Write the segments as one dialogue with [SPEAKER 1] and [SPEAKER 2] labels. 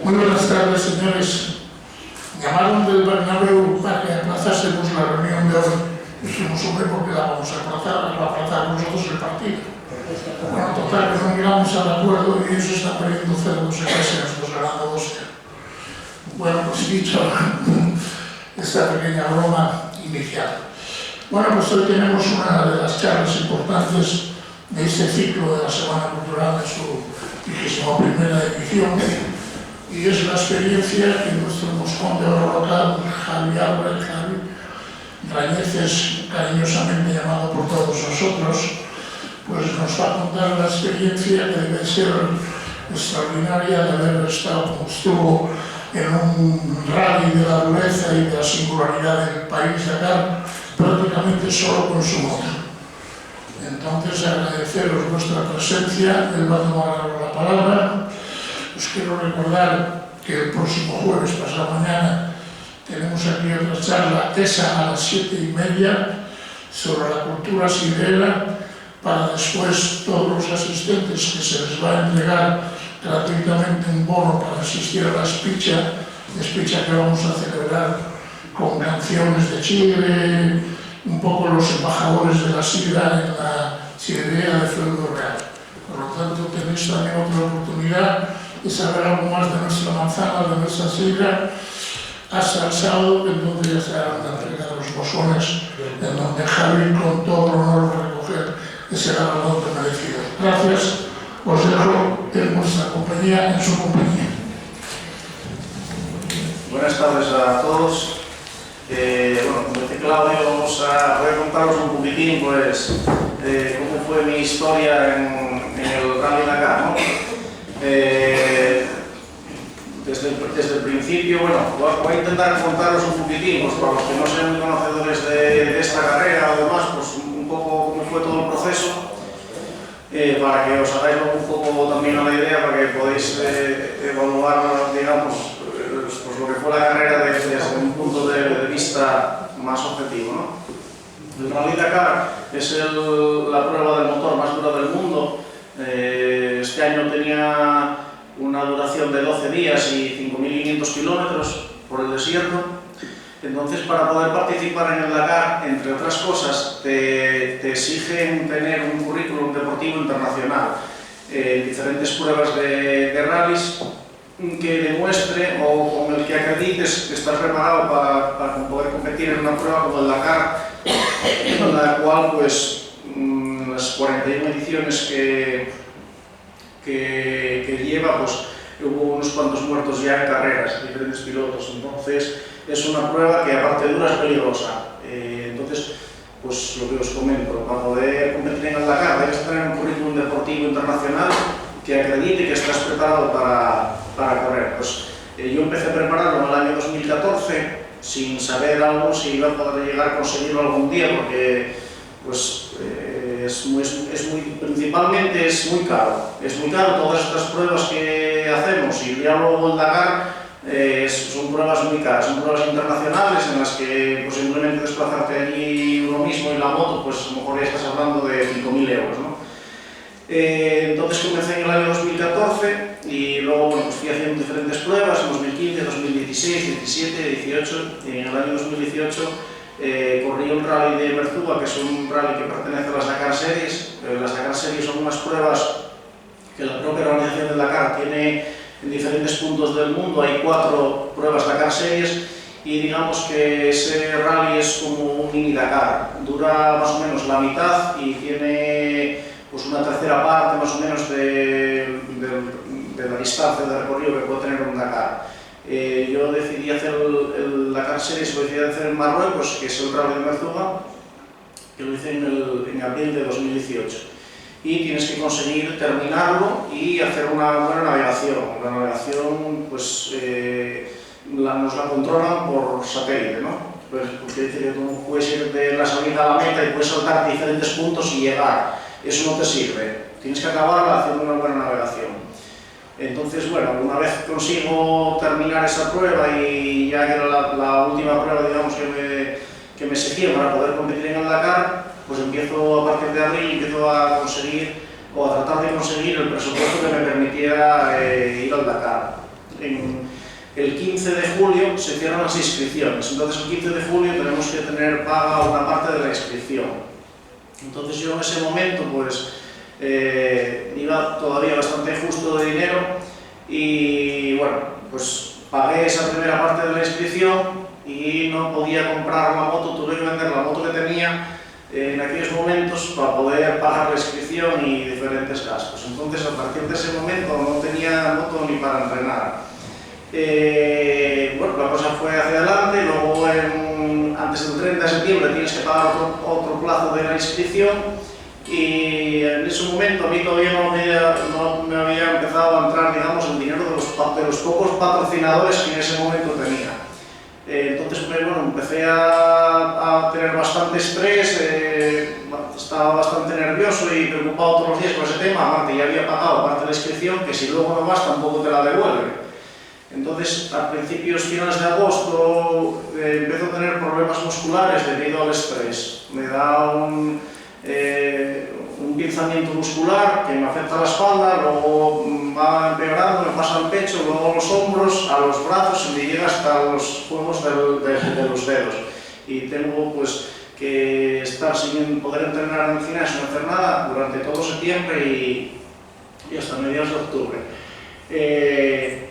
[SPEAKER 1] Muy buenas tardes, señores. Llamaron del Bernabéu para que aplazásemos la reunión de hoy. Dijimos, hombre, ¿por qué la vamos a aplazar nosotros el partido? Bueno, total, que no llegamos al acuerdo y ellos están perdiendo cerdos en casa, nos ganando Bosnia. Bueno, pues dicho esta pequeña broma inicial. Bueno, pues hoy tenemos una de las charlas importantes de este ciclo de la Semana Cultural en su 21ª edición, y es la experiencia que nuestro moscón de oro local, Javi Álvarez, Rañeces, cariñosamente llamado por todos nosotros, pues nos va a contar la experiencia que debe ser extraordinaria de haber estado como estuvo en un rally de la dureza y de la singularidad del país de acá, prácticamente solo con su moto. Entonces, agradeceros vuestra presencia. Él va a tomar la palabra. Os quiero recordar que el próximo jueves, pasado mañana, tenemos aquí otra charla, esa a las 7:30, sobre la cultura siderera, para después todos los asistentes que se les va a entregar gratuitamente un bono para asistir a la espicha que vamos a celebrar con canciones de Chile, un poco los embajadores de la sidra en la sidería de Feudo Real. Por lo tanto, tenéis también otra oportunidad de saber algo más de nuestra manzana, de nuestra sidra, hasta el sábado, en donde ya se harán la entrega de los bosones, en donde Javi, con todo el honor, va a recoger ese galardón merecido. Gracias, os dejo en vuestra compañía, en su compañía.
[SPEAKER 2] Buenas tardes a todos. Bueno, como dice Claudio, voy a contaros un poquitín, pues, cómo fue mi historia en el Rally Dakar, ¿no? Desde el principio, bueno, voy a intentar contaros un poquitín, pues, para los que no sean muy conocedores de esta carrera o demás, pues, un poco cómo fue todo el proceso, para que os hagáis un poco también una idea, para que podáis evaluar, digamos, pues lo que fue la carrera desde un punto de vista más objetivo, ¿no? El Rally Dakar es la prueba del motor más dura del mundo. Este año tenía una duración de 12 días y 5.500 kilómetros por el desierto. Entonces, para poder participar en el Dakar, entre otras cosas, te exigen tener un currículum deportivo internacional, diferentes pruebas de rallies que demuestre o con el que acredites que estás preparado para poder competir en una prueba como el Dakar, en la cual, pues, las 41 ediciones que lleva, pues hubo unos cuantos muertos ya en carreras, diferentes pilotos. Entonces es una prueba que, aparte de dura, es peligrosa. Entonces, pues lo que os comento, para poder competir en el Dakar debes tener un currículum deportivo internacional que acredite que estás preparado para correr. Pues yo empecé a prepararlo en el año 2014 sin saber algo si iba a poder llegar a conseguirlo algún día, porque pues principalmente es muy caro. Es muy caro todas estas pruebas que hacemos, y ya luego el Dakar son pruebas muy caras, son pruebas internacionales en las que, pues, simplemente desplazarte allí uno mismo y la moto, pues a lo mejor ya estás hablando de 5.000 euros, ¿no? Entonces comencé en el año 2014 y luego, bueno, pues fui haciendo diferentes pruebas en 2015, 2016, 2017, 2018. Y en el año 2018 corrí un rally de Merzuga, que es un rally que pertenece a las Dakar Series. Las Dakar Series son unas pruebas que la propia organización del Dakar tiene en diferentes puntos del mundo. Hay 4 pruebas Dakar Series y digamos que ese rally es como un mini Dakar. Dura más o menos la mitad y tiene, pues, una tercera parte más o menos de la distancia de recorrido que puede tener un Dakar. Yo decidí hacer el Dakar Series, lo decidí hacer en Marruecos, que es el Rally de Merzuga, que lo hice en abril de 2018. Y tienes que conseguir terminarlo y hacer una buena navegación. La navegación, pues, nos la controlan por satélite, ¿no? Pues, porque dice que tú puedes ir de la salida a la meta y puedes saltar diferentes puntos y llegar. Eso no te sirve. Tienes que acabarla haciendo una buena navegación. Entonces, bueno, una vez consigo terminar esa prueba y ya que era la última prueba, digamos, que me exigía para poder competir en el Dakar, pues empiezo a partir de abril a conseguir, o a tratar de conseguir, el presupuesto que me permitiera ir al Dakar. el 15 de julio se cierran las inscripciones, entonces el 15 de julio tenemos que tener paga una parte de la inscripción. Entonces yo en ese momento pues iba todavía bastante justo de dinero y bueno, pues pagué esa primera parte de la inscripción y no podía comprar la moto, tuve que vender la moto que tenía en aquellos momentos para poder pagar la inscripción y diferentes gastos. Entonces a partir de ese momento no tenía moto ni para entrenar. Bueno, la cosa fue hacia adelante, luego antes del 30 de septiembre tienes que pagar otro plazo de la inscripción y en ese momento a mí todavía no me había empezado a entrar, digamos, el dinero de los pocos patrocinadores que en ese momento tenía. Entonces, bueno, empecé a tener bastante estrés, estaba bastante nervioso y preocupado todos los días con ese tema, aparte ya había pagado parte de la inscripción, que si luego no vas tampoco te la devuelve. Entonces, a finales de agosto, empiezo a tener problemas musculares debido al estrés. Me da un pinzamiento muscular que me afecta a la espalda, luego va empeorando, me pasa al pecho, luego a los hombros, a los brazos y me llega hasta los juegos de los dedos. Y tengo pues que estar sin poder entrenar en el gimnasio, no hacer nada durante todo septiembre y hasta mediados de octubre.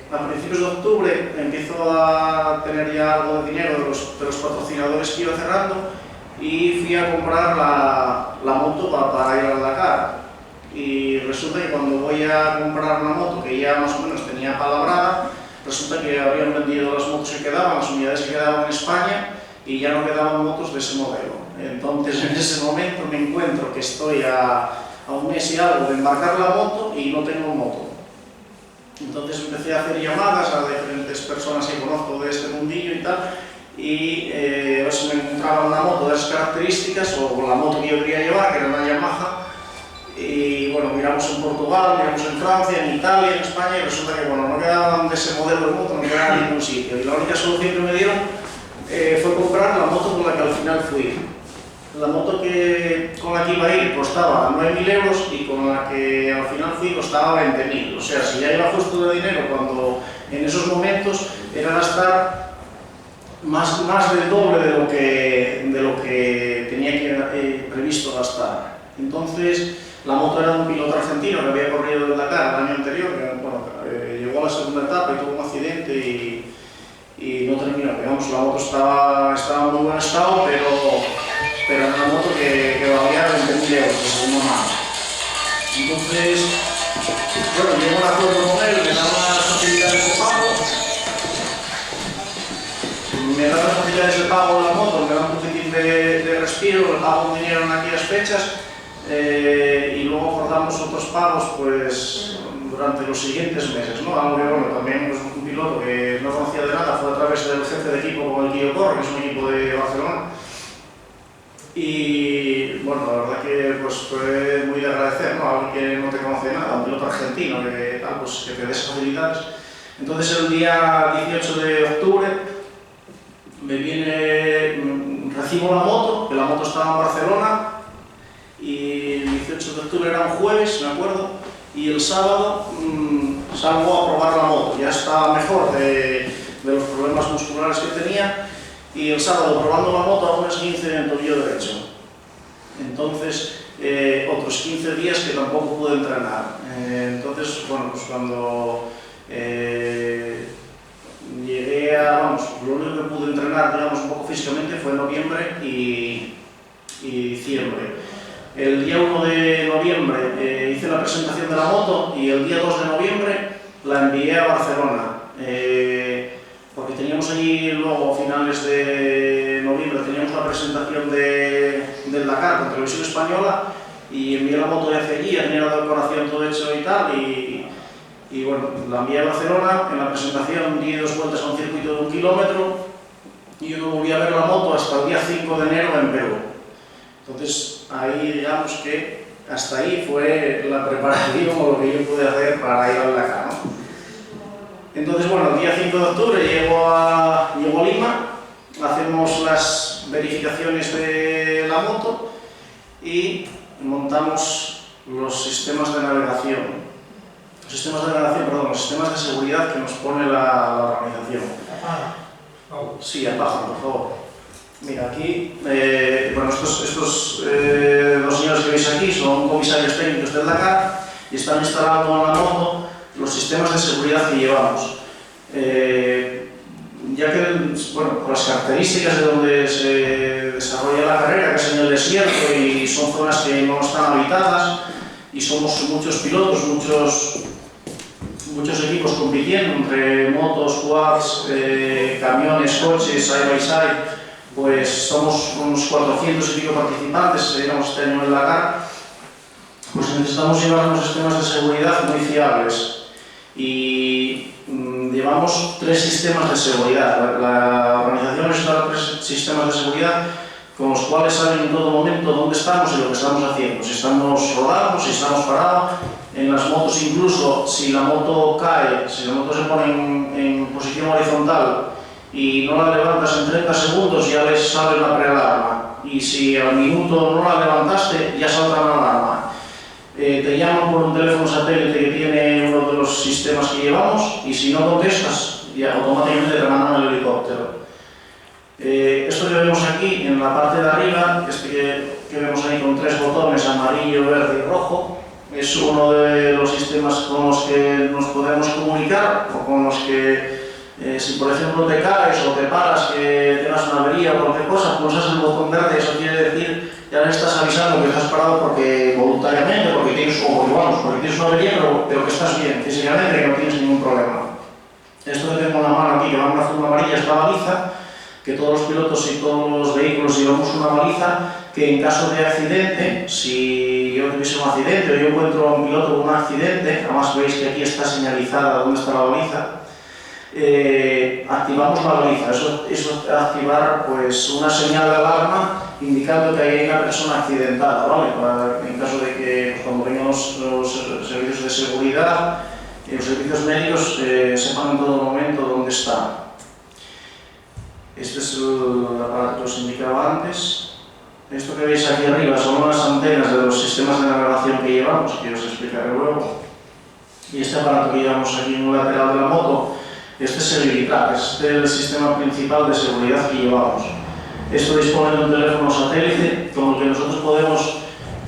[SPEAKER 2] A principios de octubre empiezo a tener ya algo de dinero de los patrocinadores que iba cerrando y fui a comprar la moto para ir al Dakar. Y resulta que cuando voy a comprar una moto que ya más o menos tenía palabrada, resulta que habían vendido las motos que quedaban, las unidades que quedaban en España y ya no quedaban motos de ese modelo. Entonces en ese momento me encuentro que estoy a un mes y algo de embarcar la moto y no tengo moto. Entonces empecé a hacer llamadas a diferentes personas que conozco de este mundillo y tal, y a ver si me encontraba una moto de esas características o la moto que yo quería llevar, que era una Yamaha. Y bueno, miramos en Portugal, miramos en Francia, en Italia, en España, y resulta que bueno, no quedaban de ese modelo de moto, no quedaban en ningún sitio. Y la única solución que me dieron fue comprar la moto con la que al final fui. La moto con la que iba a ir costaba 9.000 euros y con la que al final fui costaba 20.000. O sea, si ya iba justo de dinero, cuando en esos momentos era gastar más del doble de lo que tenía previsto gastar. Entonces, la moto era de un piloto argentino que había corrido el Dakar el año anterior, que bueno, llegó a la segunda etapa y tuvo un accidente y no terminó. Digamos, la moto estaba en muy buen estado, pero era una moto que valía 20.000 euros de segunda mano. Entonces, bueno, llego a un acuerdo con él, me da unas facilidades de pago, la moto, me da un poquitín de respiro, le pago un dinero en aquellas fechas y luego acordamos otros pagos pues durante los siguientes meses, ¿no? Algo que bueno, también pues, un piloto que no conocía de nada fue a través del jefe de equipo con el que yo corro, que es un equipo de Barcelona. Y bueno, la verdad que pues, fue muy de agradecer, ¿no? Alguien que no te conoce nada, un piloto argentino que te dé esas facilidades. Entonces el día 18 de octubre recibo la moto, que la moto estaba en Barcelona y el 18 de octubre era un jueves, me acuerdo, y el sábado salgo a probar la moto, ya estaba mejor de los problemas musculares que tenía. Y el sábado, probando la moto, a un esguince en el tobillo derecho. Entonces, otros 15 días que tampoco pude entrenar. Entonces, bueno, pues cuando llegué lo único que pude entrenar, digamos, un poco físicamente fue noviembre y diciembre. El día 1 de noviembre hice la presentación de la moto y el día 2 de noviembre la envié a Barcelona. Porque teníamos allí luego, a finales de noviembre, teníamos la presentación del Dakar con Televisión Española y envié la moto de hacia allí, ya tenía la decoración todo hecho y tal, y bueno, la envié a Barcelona, en la presentación di 2 vueltas a un circuito de 1 kilómetro y yo no volví a ver la moto hasta el día 5 de enero en Perú. Entonces, ahí digamos que hasta ahí fue la preparación o lo que yo pude hacer para ir al Dakar, ¿no? Entonces, bueno, el día 5 de octubre llego a Lima, hacemos las verificaciones de la moto y montamos los sistemas de navegación. Los sistemas de navegación, perdón, los sistemas de seguridad que nos pone la organización. Sí, apaga, por favor. Mira, aquí, bueno, estos dos señores que veis aquí son comisarios técnicos del Dakar y están instalando en la moto los sistemas de seguridad que llevamos. Ya que, bueno, por las características de donde se desarrolla la carrera, que es en el desierto y son zonas que no están habitadas y somos muchos pilotos, muchos equipos compitiendo entre motos, quads, camiones, coches, side by side, pues somos unos 400 y pico participantes, éramos este año en el Dakar, pues necesitamos llevar unos sistemas de seguridad muy fiables y llevamos 3 sistemas de seguridad. La organización instala 3 sistemas de seguridad con los cuales saben en todo momento dónde estamos y lo que estamos haciendo, si estamos rodando, si estamos parados. En las motos incluso, si la moto cae, si la moto se pone en posición horizontal y no la levantas en 30 segundos, ya les sale una prealarma. Y si al minuto no la levantaste, ya salta una alarma. Te llaman por un teléfono satélite que tiene uno de los sistemas que llevamos y si no contestas, ya automáticamente te mandan el helicóptero. Esto que vemos aquí en la parte de arriba, que vemos ahí con 3 botones, amarillo, verde y rojo, es uno de los sistemas con los que nos podemos comunicar o con los que, si por ejemplo te caes o te paras, que tengas una avería o cualquier cosa, pulsas el botón verde, eso quiere decir ya le estás avisando que estás parado porque voluntariamente, porque tienes, porque tienes una avería, pero que estás bien físicamente, que no tienes ningún problema. Esto que tengo en la mano aquí, que va en azul amarilla, es la baliza, que todos los pilotos y todos los vehículos llevamos una baliza que en caso de accidente, si yo tuviese un accidente o yo encuentro a un piloto con un accidente, además veis que aquí está señalizada dónde está la baliza, activamos la baliza. Eso es activar pues, una señal de alarma indicando que hay una persona accidentada, ¿vale? En caso de que pues, cuando vengan los servicios de seguridad y los servicios médicos sepan en todo momento dónde está. Este es el aparato que os indicaba antes. Esto que veis aquí arriba son unas antenas de los sistemas de navegación que llevamos, que os explicaré luego. Y este aparato que llevamos aquí en un lateral de la moto, este es el IRITRAC, este es el sistema principal de seguridad que llevamos. Esto dispone de un teléfono satélite con el que nosotros podemos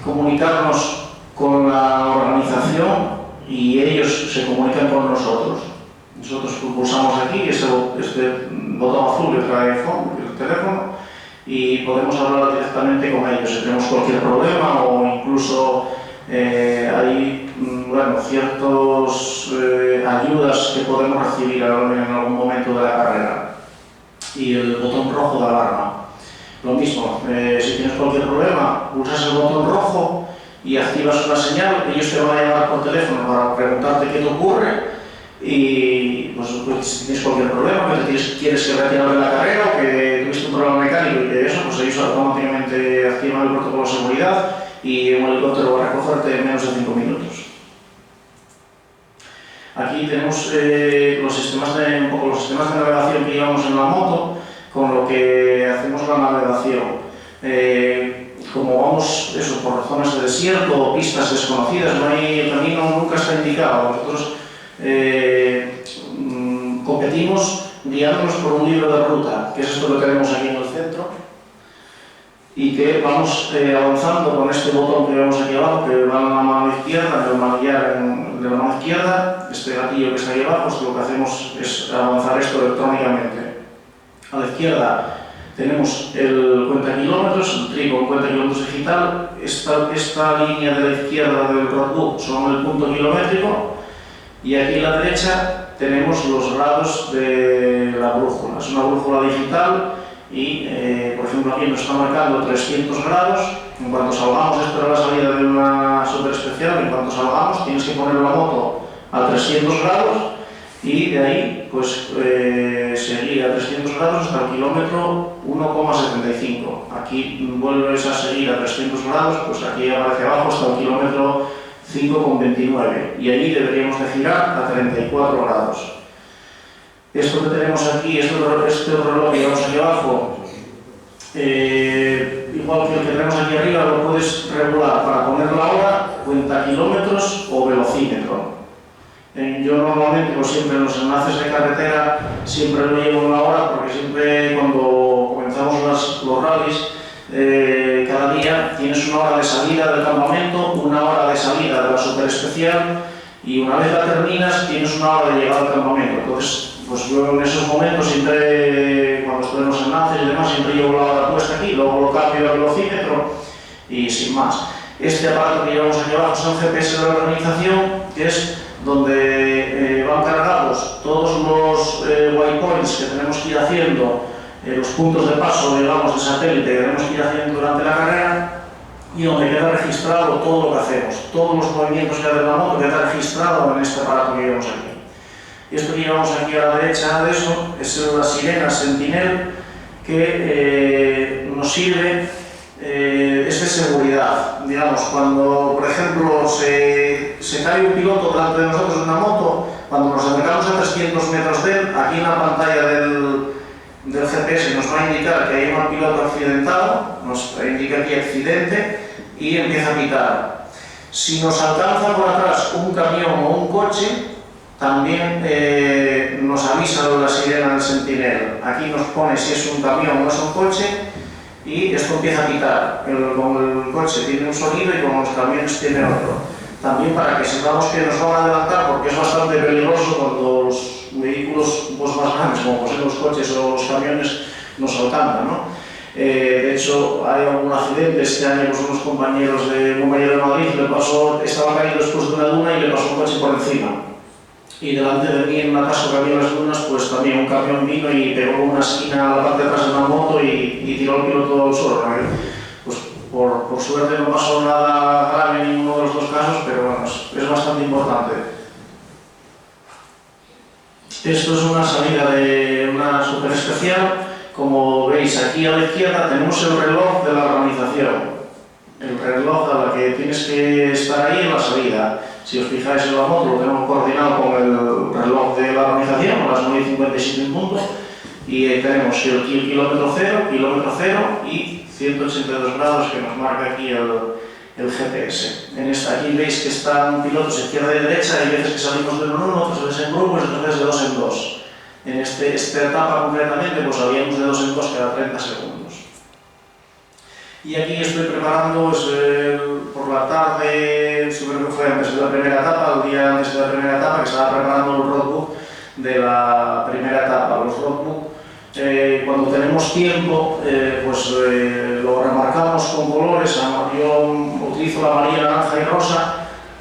[SPEAKER 2] comunicarnos con la organización y ellos se comunican con nosotros. Nosotros pulsamos aquí, este botón azul que trae el teléfono, y podemos hablar directamente con ellos si tenemos cualquier problema o incluso hay ciertas ayudas que podemos recibir en algún momento de la carrera. Y el botón rojo de alarma. Lo mismo, si tienes cualquier problema, pulsas el botón rojo y activas una señal, ellos te van a llamar por teléfono para preguntarte qué te ocurre. Y pues, si tienes cualquier problema, que quieres que retirar de la carrera o que tuviste un problema mecánico y que eso, pues ellos automáticamente activan el protocolo de seguridad y un helicóptero va a recogerte en menos de 5 minutos. Aquí tenemos los sistemas de navegación que llevamos en la moto, con lo que hacemos la navegación. Como vamos por zonas de desierto o pistas desconocidas, el camino nunca está indicado. Nosotros competimos guiándonos por un libro de ruta, que es esto que tenemos aquí en el centro, y que vamos avanzando con este botón que vemos aquí abajo, que va en la mano izquierda, en el manillar de la mano izquierda, este gatillo que está aquí abajo, lo que hacemos es avanzar esto electrónicamente. A la izquierda tenemos el cuenta kilómetros, el trigo cuenta kilómetros digital. Esta línea de la izquierda del roadbook son el punto kilométrico. Y aquí a la derecha tenemos los grados de la brújula. Es una brújula digital y, por ejemplo, aquí nos está marcando 300 grados. En cuanto salgamos, esto era la salida de una super especial, en cuanto salgamos tienes que poner la moto a 300 grados y de ahí pues, seguir a 300 grados hasta el kilómetro 1,75. Aquí vuelves a seguir a 300 grados, pues aquí aparece abajo hasta el kilómetro 5,29 y allí deberíamos de girar a 34 grados. Esto que tenemos aquí, este reloj que llevamos aquí abajo, igual que el que tenemos aquí arriba, lo puedes regular para poner la hora, cuenta kilómetros o velocímetro. Yo normalmente, pues siempre en los enlaces de carretera, siempre lo llevo una hora, porque siempre cuando comenzamos los rallies, cada día tienes una hora de salida del campamento, una hora de salida de la super especial, y una vez la terminas tienes una hora de llegada al campamento. Entonces, pues yo en esos momentos siempre, cuando estoy en los enlaces y demás, siempre llevo la hora puesta aquí, luego lo cambio al velocímetro y sin más. Este aparato que llevamos aquí abajo es el GPS de la organización, que es donde van cargados todos los waypoints que tenemos que ir haciendo, los puntos de paso, digamos, de satélite que tenemos que ir haciendo durante la carrera, y donde queda registrado todo lo que hacemos, todos los movimientos que hace la moto queda registrado en este aparato que llevamos aquí. Y esto que llevamos aquí a la derecha de eso es la sirena Sentinel, que nos sirve, es de seguridad. Digamos, cuando por ejemplo se cae un piloto delante de nosotros en una moto, cuando nos acercamos a 300 metros de él, aquí en la pantalla del GPS nos va a indicar que hay un piloto accidentado, nos indica aquí accidente y empieza a pitar. Si nos alcanza por atrás un camión o un coche, también nos avisa la sirena del Sentinel. Aquí nos pone si es un camión o no es un coche y esto empieza a pitar. Con el coche tiene un sonido y con los camiones tiene otro. También para que sepamos que nos van a adelantar, porque es bastante peligroso cuando los vehículos más grandes, como son los coches o los camiones, nos alcanzan, ¿no? De hecho, hay algún accidente este año con unos compañeros de Madrid, estaba caído después de una duna y le pasó un coche por encima. Y delante de mí, en un atasco que había en las dunas, pues también un camión vino y pegó una esquina a la parte de atrás de una moto y tiró al piloto al suelo, ¿no? Pues por suerte no pasó nada grave en ninguno de los dos casos, pero bueno, es bastante importante. Esto es una salida de una super especial. Como veis, aquí a la izquierda tenemos el reloj de la organización. El reloj a la que tienes que estar ahí en la salida. Si os fijáis en la moto, lo tenemos coordinado con el reloj de la organización, a las 9:57 en punto. Y ahí tenemos el kilómetro cero y 182 grados que nos marca aquí el GPS. Aquí veis que están pilotos izquierda y derecha, hay veces que salimos de uno en uno, otras veces en grupos y otras veces de dos en dos. En esta etapa concretamente pues habíamos de 2 en 2 cada 30 segundos. Y aquí estoy preparando por la tarde, creo que fue antes de la primera etapa, el día antes de la primera etapa, que estaba preparando el roadbook de la primera etapa. Los roadbook, cuando tenemos tiempo, lo remarcamos con colores. Yo utilizo la amarilla, naranja y rosa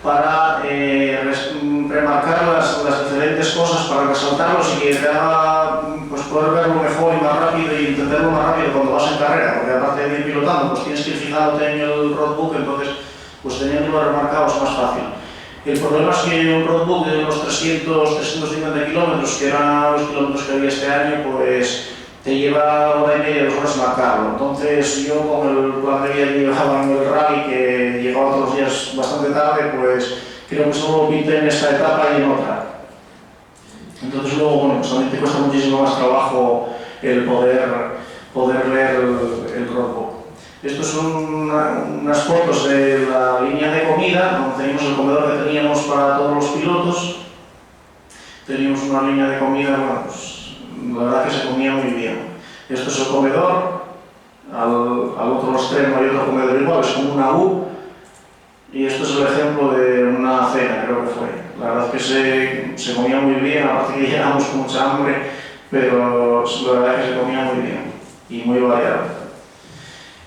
[SPEAKER 2] para remarcar las diferentes cosas, para resaltarlos y que te haga poder verlo mejor y más rápido y entenderlo más rápido cuando vas en carrera, porque aparte de ir pilotando, pues tienes que ir fijándote en el roadbook, entonces pues teniéndolo remarcado es más fácil. El problema es que un roadbook de unos 350 kilómetros, que eran los kilómetros que había este año, pues te lleva hora y media, 2 horas marcarlo. Entonces yo con el plan de vida que llevaba en el rally, que llegaba todos los días bastante tarde, pues creo que solo lo pinté en esta etapa y en otra. Entonces luego, bueno, pues también te cuesta muchísimo más trabajo el poder leer el roadbook. Estas son unas fotos de la línea de comida, donde teníamos el comedor que teníamos para todos los pilotos. Teníamos una línea de comida, bueno, pues la verdad que se comía muy bien. Esto es el comedor, al otro extremo hay otro comedor igual, es como una U. Y esto es el ejemplo de una cena, creo que fue. La verdad es que se comía muy bien, aparte que llegamos con mucha hambre, pero la verdad es que se comía muy bien y muy variado.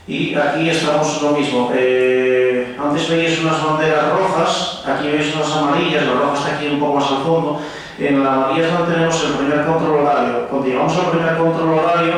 [SPEAKER 2] Y aquí estamos lo mismo. Antes veis unas banderas rojas, aquí veis unas amarillas, la roja está aquí un poco más al fondo. En la amarilla es donde tenemos el primer control horario. Cuando llegamos al primer control horario,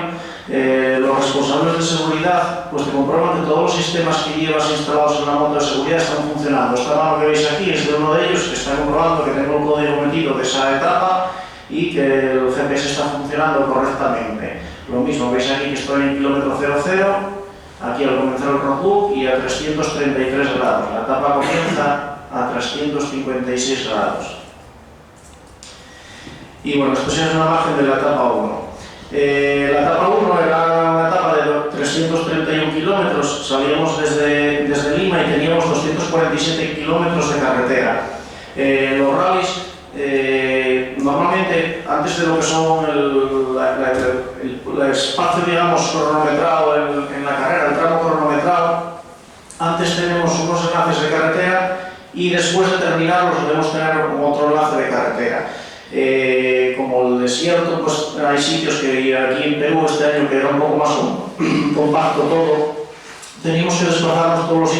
[SPEAKER 2] los responsables de seguridad pues te comprueban que todos los sistemas que llevas instalados en la moto de seguridad están funcionando. Esta mano que veis aquí es de uno de ellos que está comprobando que tengo el código metido de esa etapa y que el GPS está funcionando correctamente. Lo mismo, veis aquí que estoy en kilómetro 00, aquí al comenzar el roadbook y a 333 grados. La etapa comienza a 356 grados. Y bueno, esto es una imagen de la etapa 1. La etapa 1 era una etapa de 331 kilómetros, salíamos desde Lima y teníamos 247 kilómetros de carretera. Los rallies Normalmente, antes de lo que son el espacio, digamos, cronometrado en la carrera, el tramo cronometrado, antes tenemos unos enlaces de carretera y después de terminarlos debemos tener otro enlace de carretera. Como el desierto, pues hay sitios que aquí en Perú este año que era un poco más compacto todo, teníamos que desplazarnos todos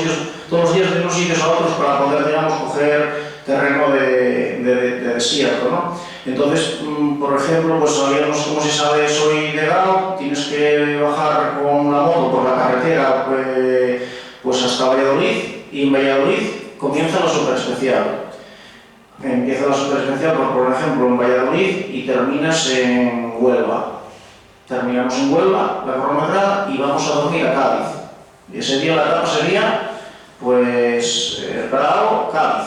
[SPEAKER 2] los días de unos sitios a otros para poder, digamos, coger terreno de desierto, ¿no? Entonces, por ejemplo, pues sabíamos, como si sabes, soy de Gao, tienes que bajar con la moto por la carretera pues hasta Valladolid, y en Valladolid comienza la superespecial. Empieza la superespecial, por ejemplo, en Valladolid y terminas en Huelva. Terminamos en Huelva, la cronometrada, y vamos a dormir a Cádiz. Y ese día la etapa sería, pues, Grado, Cádiz.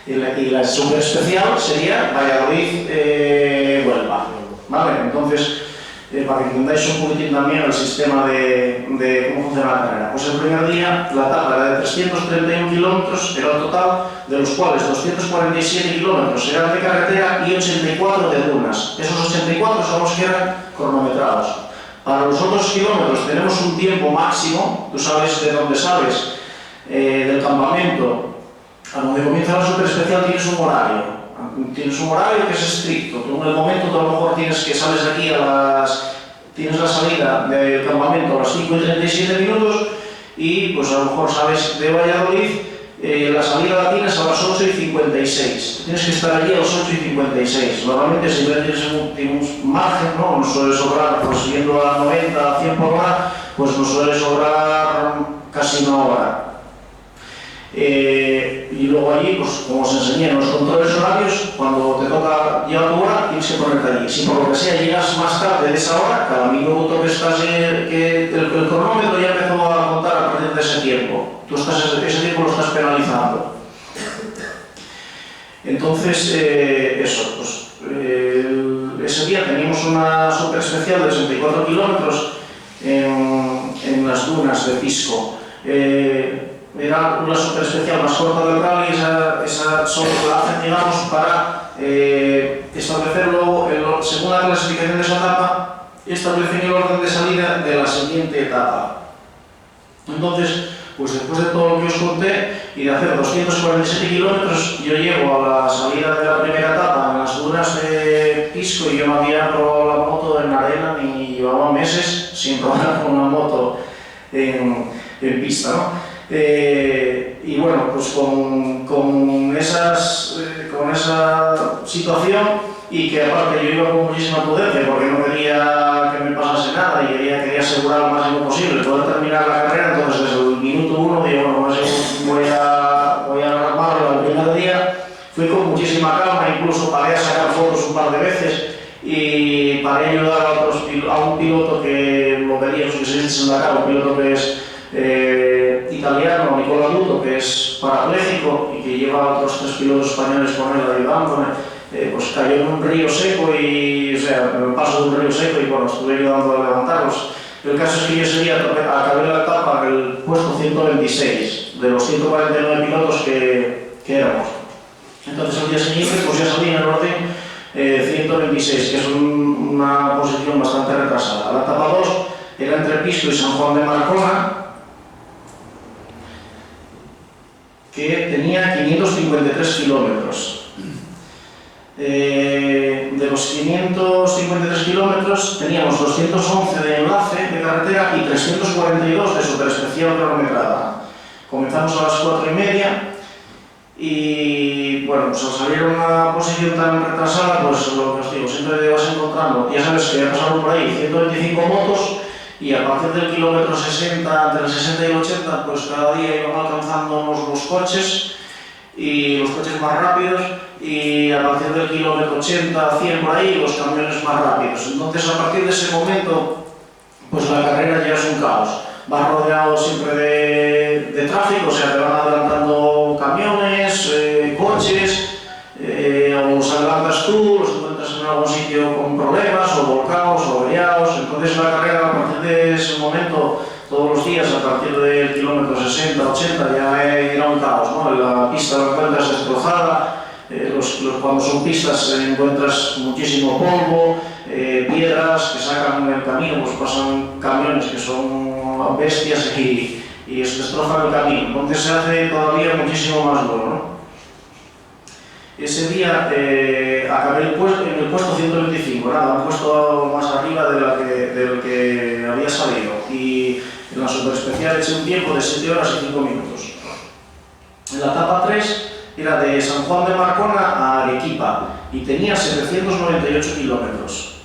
[SPEAKER 2] Y la superespecial sería Valladolid-Huelva. ¿Vale? Entonces, para que entendáis un poquitín también el sistema de cómo funciona la carrera. Pues el primer día la etapa era de 331 kilómetros, era el total, de los cuales 247 kilómetros eran de carretera y 84 de dunas. Esos 84 son los que eran cronometrados. Para los otros kilómetros tenemos un tiempo máximo, tú sabes de dónde sabes, del campamento a donde comienza la superespecial tienes un horario. Tienes un horario que es estricto. Tú en el momento tú a lo mejor tienes que sales de aquí tienes la salida del campamento a las 5:37 minutos y pues a lo mejor sales de Valladolid, la salida la tienes a las 8:56. Tienes que estar allí a las 8:56. Normalmente siempre tienes un margen, ¿no? Nos suele sobrar, pues siguiendo a 90, a 100 por hora, pues nos suele sobrar casi una hora. Y luego allí, pues como os enseñé en los controles horarios, cuando te toca llegar tu hora, tienes que ponerte allí. Si por lo que sea llegas más tarde de esa hora, cada minuto que estás, que el cronómetro ya empezó a contar a partir de ese tiempo. Tú ese tiempo lo estás penalizando. Entonces, eso, pues ese día teníamos una superespecial de 64 kilómetros en las dunas de Pisco. Era una superespecial más corta del rally, esa solo la hacen, digamos, para establecerlo, según la clasificación de esa etapa, establecen el orden de salida de la siguiente etapa. Entonces, pues después de todo lo que os conté y de hacer 247 kilómetros, yo llego a la salida de la primera etapa en las dunas de Pisco y yo no había probado la moto en arena ni llevaba meses sin probar con una moto en pista, ¿no? Y bueno, pues con esa situación y que aparte yo iba con muchísima prudencia porque no quería que me pasase nada y quería asegurar lo máximo posible poder terminar la carrera, entonces desde el minuto 1 digo, bueno, voy a armarlo el primer día. Fui con muchísima calma, incluso paré a sacar fotos un par de veces y paré a ayudar a un piloto que lo veríamos que se dice en la cara, un piloto que es italiano, Nicola Luto, que es parapléjico y que lleva a otros 3 pilotos españoles con él ayudándome. Pues cayó en un río seco y, o sea, en el paso de un río seco y bueno, estuve ayudando a levantarlos. El caso es que yo ese día acabé la etapa en el puesto 126 de los 149 pilotos que éramos. Entonces el día siguiente pues ya salí en el orden 126, que es una posición bastante retrasada. La etapa 2 era entre Pisco y San Juan de Marcona, que tenía 553 kilómetros. De los 553 kilómetros teníamos 211 de enlace de carretera y 342 de superespecial cronometrada. Comenzamos a las 4:30 y bueno, pues al salir a una posición tan retrasada, pues lo que os digo, siempre te vas encontrando, ya sabes que ya pasaron por ahí 125 motos y a partir del kilómetro 60, entre el 60 y el 80, pues cada día iban alcanzando los coches y los coches más rápidos y a partir del kilómetro 80, 100 por ahí, los camiones más rápidos. Entonces a partir de ese momento, pues la carrera ya es un caos. Vas rodeado siempre de tráfico, o sea, te van adelantando camiones, coches, o los adelantas tú, los encuentras en algún sitio con problemas, o volcados, o avellados. Entonces la carrera a partir de ese momento, todos los días, a partir del kilómetro 60, 80, ya era un caos, ¿no? La pista la encuentras destrozada, cuando son pistas encuentras muchísimo polvo, piedras que sacan en el camino, pues pasan camiones que son bestias y se destrozan el camino. Entonces se hace todavía muchísimo más duro, ¿no? Ese día acabé en el puesto 125, nada, un puesto más arriba del que había salido. Y en la superespecial eché un tiempo de 7 horas y 5 minutos. En la etapa 3 era de San Juan de Marcona a Arequipa y tenía 798 kilómetros.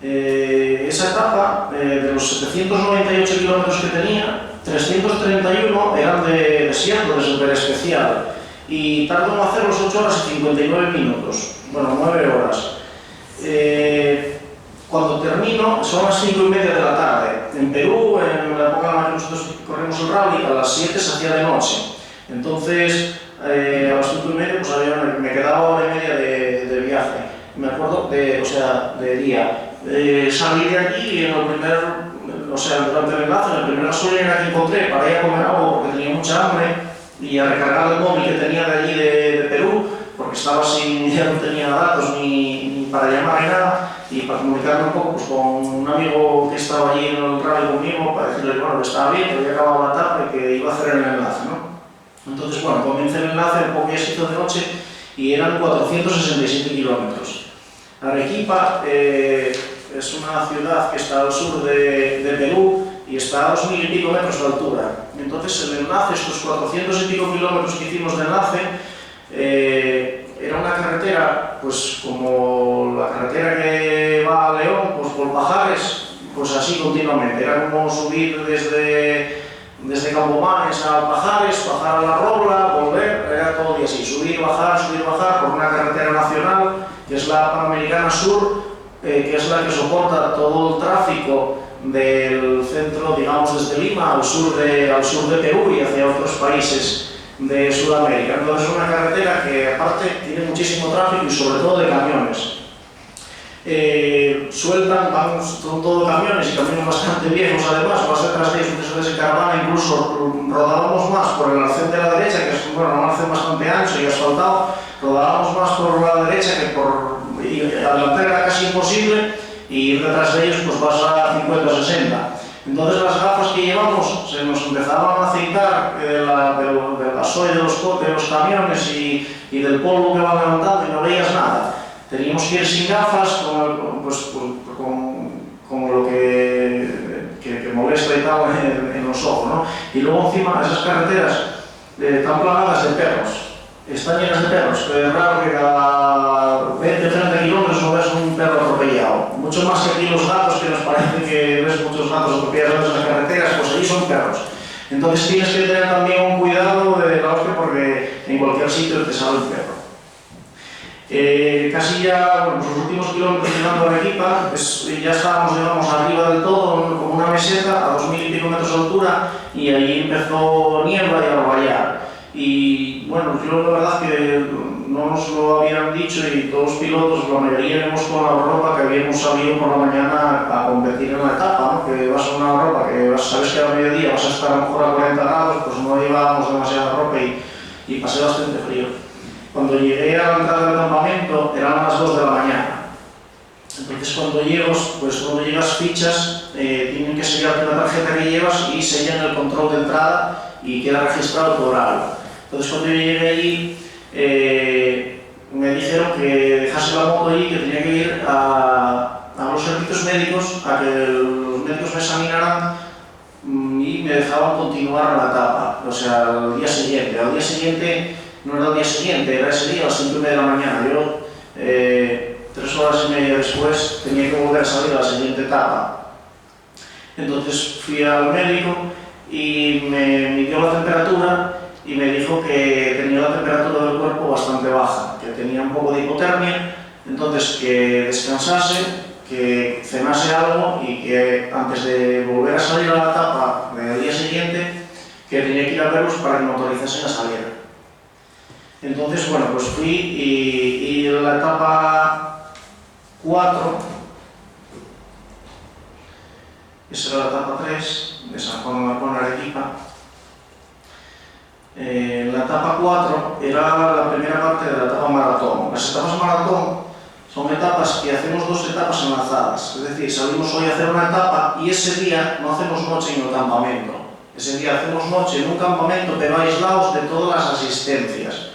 [SPEAKER 2] Esa etapa, de los 798 kilómetros que tenía, 331 eran de desierto, de superespecial. Y tardó en hacer los 8 horas y 59 minutos, bueno, 9 horas. Cuando termino, son las 5:30 de la tarde. En Perú, en la época en la que nosotros corremos el rally, a las 7 se hacía de noche. Entonces, a las 5:30 pues, me quedaba hora y media de viaje. Me acuerdo, de día. Salí de allí y durante el enlace, en la primera gasolinera que encontré para ir a comer algo porque tenía mucha hambre, y a recargar el móvil que tenía de allí de Perú, porque estaba ya no tenía datos ni para llamar ni nada, y para comunicarme un poco pues, con un amigo que estaba allí en el rally conmigo, para decirle que estaba bien, que había acabado la etapa y que iba a hacer el enlace, ¿no? Entonces, comencé el enlace, un poco ya se hizo de noche, y eran 467 kilómetros. Arequipa es una ciudad que está al sur de Perú, y está a 2000 y pico metros de altura. Entonces el enlace, estos 400 y pico kilómetros que hicimos de enlace, era una carretera, pues como la carretera que va a León, pues por Pajares, pues así continuamente. Era como subir desde Campomanes a Pajares, bajar a La Robla, volver, era todo y así, subir, bajar, por una carretera nacional, que es la Panamericana Sur, que es la que soporta todo el tráfico del centro, digamos, desde Lima al sur de Perú y hacia otros países de Sudamérica. Entonces es una carretera que aparte tiene muchísimo tráfico y sobre todo de camiones. Son todo camiones y camiones bastante viejos además, vas detrás de ellos de caravana, incluso rodábamos más por el arcén de la derecha, que es un arcén bastante ancho y asfaltado, rodábamos más por la derecha que adelantar era casi imposible, y ir detrás de ellos pues vas a 50 o 60. Entonces las gafas que llevamos se nos empezaban a aceitar del gasoil de los camiones y del polvo que van levantando y no veías nada. Teníamos que ir sin gafas, como lo que molesta y tal en los ojos, ¿no? Y luego encima esas carreteras están plagadas de perros. Están llenas de perros, que es raro que cada 20-30 kilómetros no ves un perro atropellado. Mucho más que aquí los gatos, que nos parece que ves muchos gatos atropellados en las carreteras, pues allí son perros. Entonces tienes que tener también un cuidado de la hostia porque en cualquier sitio te sale un perro. Casi ya, los últimos kilómetros llegando a Arequipa, ya estábamos, arriba del todo, como una meseta, a 2000 y pico metros de altura, y ahí empezó niebla y a arrollar. Y bueno, yo la verdad que no nos lo habían dicho y todos los pilotos, la mayoría íbamos con la ropa que habíamos salido por la mañana a competir en la etapa, ¿no? Que vas con una ropa que sabes que a mediodía vas a estar a lo mejor a 40 grados, pues no llevábamos demasiada ropa y pasé bastante frío. Cuando llegué a la entrada del campamento eran las 2 de la mañana. Entonces cuando llegas fichas, tienen que sellarte la tarjeta que llevas y sellan el control de entrada y queda registrado tu horario. Entonces cuando yo llegué allí, me dijeron que dejase la moto allí, que tenía que ir a los servicios médicos, a que los médicos me examinaran y me dejaban continuar la etapa, o sea, al día siguiente. Al día siguiente, no era el día siguiente, era ese día a las 5:30 de la mañana. Yo, 3 horas y media después, tenía que volver a salir a la siguiente etapa. Entonces fui al médico y me midió la temperatura y me dijo que tenía la temperatura del cuerpo bastante baja, que tenía un poco de hipotermia, entonces que descansase, que cenase algo y que antes de volver a salir a la etapa del día siguiente, que tenía que ir a verlos para que me autorizasen a salir. Entonces, bueno, pues fui y en la etapa 4, esa era la etapa 3 de San Juan de Marcona, Arequipa. la etapa 4 era la primera parte de la etapa maratón. Las etapas maratón son etapas que hacemos 2 etapas enlazadas, es decir, salimos hoy a hacer una etapa y ese día no hacemos noche en el campamento. Ese día hacemos noche en un campamento, pero aislados de todas las asistencias,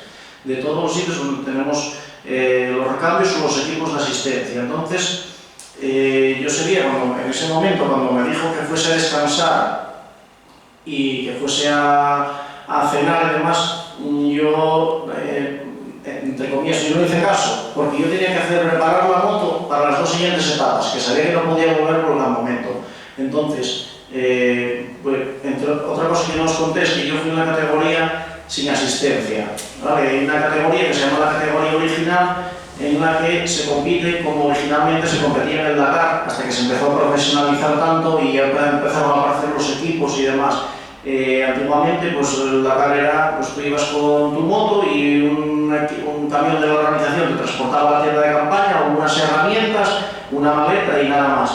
[SPEAKER 2] de todos los sitios donde tenemos los recambios o los equipos de asistencia. Entonces, yo ese día, en ese momento, cuando me dijo que fuese a descansar y que fuese a cenar y demás, yo, entre comillas, yo no hice caso, porque yo tenía que preparar la moto para las 2 siguientes etapas, que sabía que no podía volver por el campamento. Entonces, pues, entre otra cosa que no os conté es que yo fui en la categoría sin asistencia, ¿vale? Hay una categoría que se llama la categoría original, en la que se compite como originalmente se competía en el Dakar, hasta que se empezó a profesionalizar tanto y ya empezaron a aparecer los equipos y demás. Antiguamente, pues el Dakar era, pues tú ibas con tu moto y un camión de la organización te transportaba a la tienda de campaña, unas herramientas, una maleta y nada más.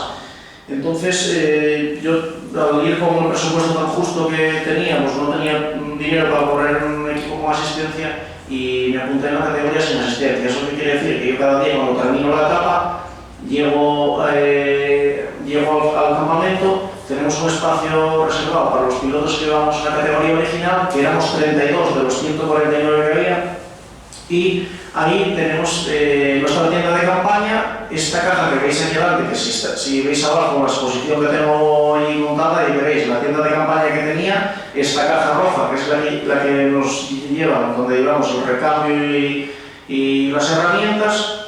[SPEAKER 2] Entonces, yo al ir con el presupuesto tan justo que teníamos, no tenía dinero para correr un equipo con asistencia y me apunté en la categoría sin asistencia. ¿Eso qué quiere decir? Que yo cada día, cuando termino la etapa, llego al campamento, tenemos un espacio reservado para los pilotos que íbamos en la categoría original, que éramos 32 de los 149 que había, y ahí tenemos nuestra tienda de campaña, esta caja que veis aquí adelante, que si veis abajo la exposición que tengo ahí montada, y veréis la tienda de campaña que tenía, esta caja roja, que es la que nos lleva, donde llevamos el recambio y las herramientas,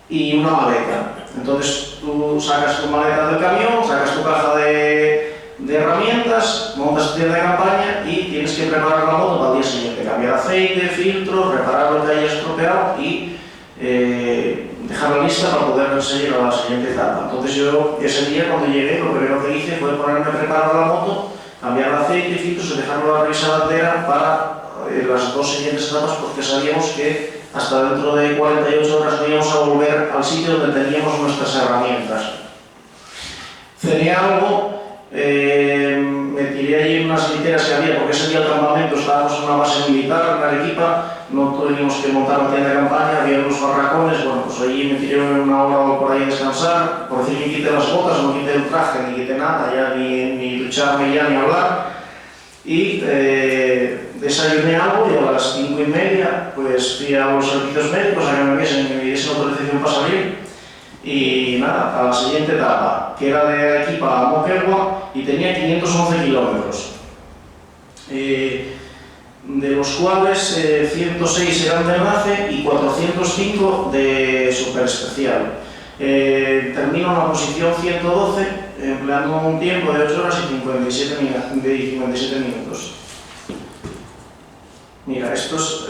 [SPEAKER 2] y una maleta. Entonces tú sacas tu maleta del camión, sacas tu caja de herramientas, montas tu tienda de campaña y tienes que preparar la moto para el día siguiente, cambiar aceite, filtros, reparar lo que haya estropeado y dejarla lista para poder seguir a la siguiente etapa. Entonces yo ese día, cuando llegué, lo primero que hice fue ponerme a preparar la moto, cambiar el aceite y filtros y dejarlo la revisada entera para las 2 siguientes etapas, porque sabíamos que hasta dentro de 48 horas no íbamos a volver al sitio donde teníamos nuestras herramientas. Cené algo, me tiré allí en unas literas que había, porque ese día el campamento estábamos en una base militar, en Arequipa, no tuvimos que montar la tienda de campaña, había unos barracones, bueno, pues allí me tiré una hora por ahí a descansar, por decir que quité las botas, no quité el traje, ni quité nada, ya ni ducharme ya ni hablar, y desayuné algo y a las 5:30 pues fui a los servicios médicos a que me diesen autorización para salir y nada, a la siguiente etapa, que era de Arequipa a Moquegua y tenía 511 kilómetros, de los cuales 106 eran de enlace y 405 de superespecial. Termino en la posición 112, empleando un tiempo de 8 horas y 57 minutos. Mira, estos,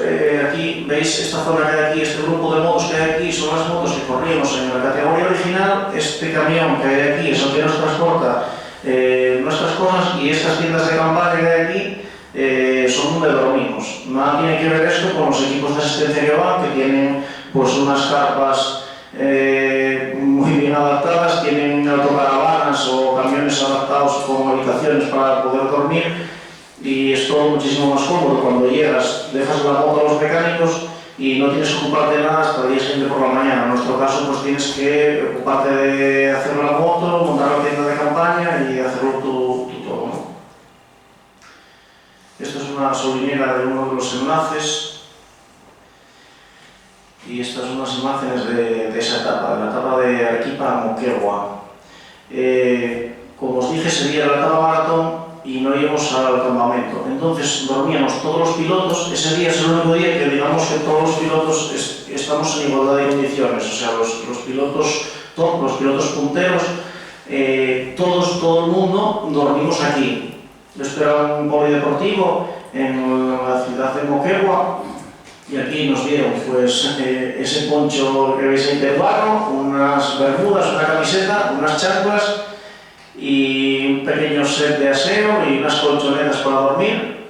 [SPEAKER 2] aquí, ¿veis esta zona que hay aquí, este grupo de motos que hay aquí? Son las motos que corríamos en la categoría original. Este camión que hay aquí es el que nos transporta nuestras cosas y estas tiendas de campaña que hay aquí son donde dormimos. Nada tiene que ver esto con los equipos de asistencia que van, que tienen pues unas carpas muy bien adaptadas, tienen autocaravanas o camiones adaptados con habitaciones para poder dormir y es todo muchísimo más cómodo. Cuando llegas, dejas la moto a los mecánicos y no tienes que ocuparte de nada hasta el día siguiente por la mañana. En nuestro caso, pues tienes que ocuparte de hacer la moto, montar la tienda de campaña y hacerlo tú todo, ¿no? Esto es una gasolinera de uno de los enlaces y estas son unas imágenes de esa etapa, de la etapa de Arequipa a Moquegua. Como os dije, sería la etapa maratón y no íbamos al campamento. Entonces dormíamos todos los pilotos. Ese día es el único día que digamos que todos los pilotos estamos en igualdad de condiciones, o sea, los pilotos top, los pilotos punteros, todo el mundo dormimos aquí. Yo esperaba un polideportivo en la ciudad de Moquegua y aquí nos dieron pues ese poncho que veis ahí de barro, unas bermudas, una camiseta, unas chanclas y un pequeño set de aseo y unas colchonetas para dormir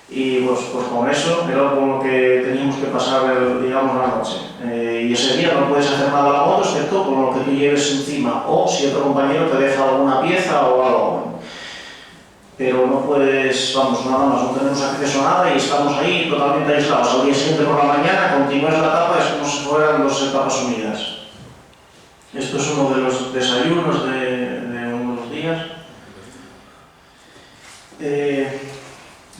[SPEAKER 2] y pues con eso era con lo que teníamos que pasar digamos la noche. Y ese día no puedes hacer nada a la moto excepto con lo que tú lleves encima o si otro compañero te deja alguna pieza o algo. pero no puedes, vamos, nada más, no tenemos acceso a nada y estamos ahí totalmente aislados. Al día siguiente por la mañana continúas la etapa, es como si fueran dos etapas unidas. Esto es uno de los desayunos de uno de los días.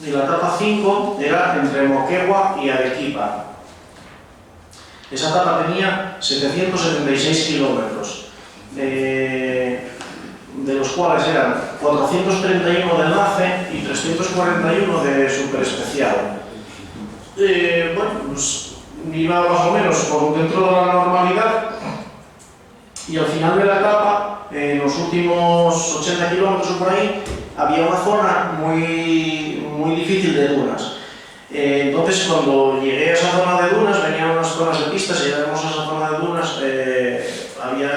[SPEAKER 2] Y la etapa 5 era entre Moquegua y Arequipa. Esa etapa tenía 776 kilómetros, de los cuales eran 431 de enlace y 341 de superespecial. Bueno, pues iba más o menos por dentro de la normalidad, y al final de la etapa, en los últimos 80 kilómetros por ahí, había una zona muy difícil de dunas. Entonces, cuando llegué a esa zona de dunas, venían unas zonas de pistas y llegamos a esa zona de dunas, había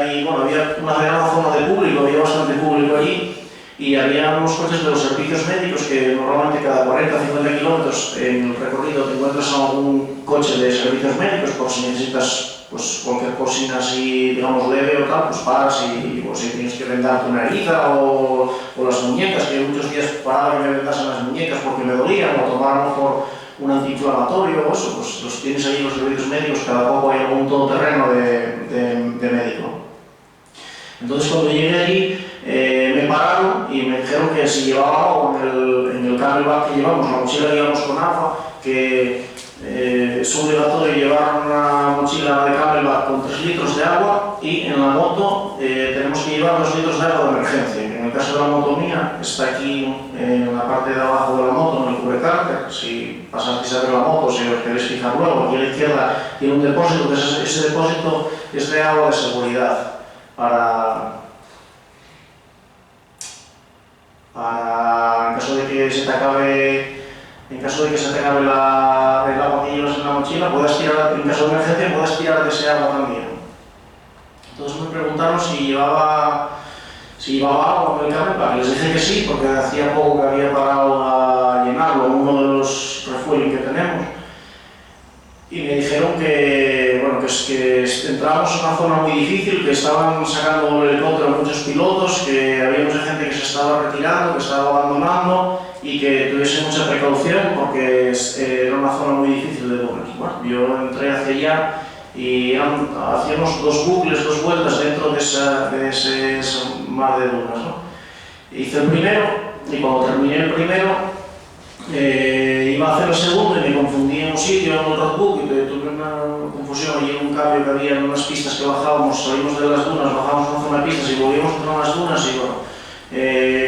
[SPEAKER 2] una gran zona de público, había bastante público allí, y había unos coches de los servicios médicos que normalmente cada 40 o 50 kilómetros en el recorrido te encuentras algún coche de servicios médicos por si necesitas pues, cualquier cosina así, digamos, leve o tal, pues paras y pues, si tienes que vendarte una herida o las muñecas, que muchos días paraba y me vendasen las muñecas porque me dolían, o tomar a lo mejor un antiinflamatorio o eso, pues los tienes ahí los servicios médicos, cada poco hay algún todoterreno de médico. Entonces cuando llegué allí me pararon y me dijeron que si llevaba agua en el camelback que llevamos, la mochila que llevamos con agua, que es obligatorio llevar una mochila de camelback con 3 litros de agua, y en la moto tenemos que llevar 2 litros de agua de emergencia. En el caso de la moto mía, está aquí en la parte de abajo de la moto, en el cubrecárter. Si pasasteis a ver la moto, si os queréis fijar luego, aquí a la izquierda tiene un depósito, que ese depósito es de agua de seguridad, para en caso de que se te acabe el agua que llevas en la mochila, puedas tirar, en caso de emergencia, puedas tirar de ese agua también. Entonces me preguntaron si llevaba agua en el camelback. Les dije que sí, porque hacía poco que había parado a llenarlo, uno de los refueling que tenemos. Y me dijeron que, bueno, que entrábamos en una zona muy difícil, que estaban sacando el helicóptero muchos pilotos, que había mucha gente que se estaba retirando, que estaba abandonando, y que tuviese mucha precaución porque era una zona muy difícil de dunas. Bueno, yo entré hacia allá y hacíamos 2 bucles, 2 vueltas dentro de ese mar de dunas, ¿no? Hice el primero, y cuando terminé el primero iba a hacer el segundo y me confundí en un sitio, en otro book, y tuve una confusión allí en un cambio que había en unas pistas que bajábamos, salimos de las dunas, bajamos a una zona de pistas y volvíamos por unas dunas, y bueno,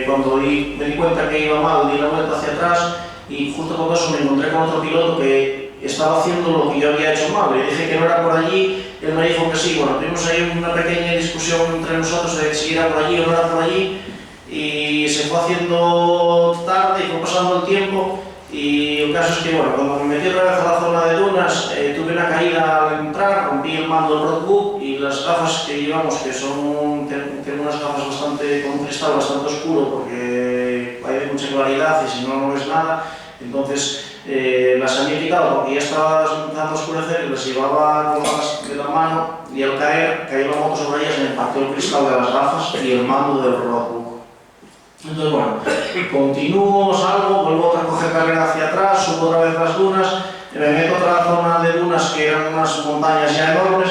[SPEAKER 2] cuando me di cuenta que iba mal, di la vuelta hacia atrás, y justo con eso me encontré con otro piloto que estaba haciendo lo que yo había hecho mal. Le dije que no era por allí, él me dijo que sí. Bueno, tuvimos ahí una pequeña discusión entre nosotros de si era por allí o no era por allí, y se fue haciendo tarde y fue pasando el tiempo, y el caso es que, bueno, cuando me metí otra vez a la zona de dunas, tuve una caída al entrar, rompí el mando del roadbook, y las gafas que llevamos, que tengo unas gafas con un cristal bastante oscuro porque hay de mucha claridad y si no, no ves nada. Entonces las había quitado porque ya estaba empezando a oscurecer y las llevaba colgadas de la mano, y al caer, cayó la moto sobre ellas, me impactó el cristal de las gafas y el mando del roadbook. Entonces, bueno, continúo, salgo, vuelvo a coger carrera hacia atrás, subo otra vez las dunas, me meto a otra zona de dunas que eran unas montañas ya enormes,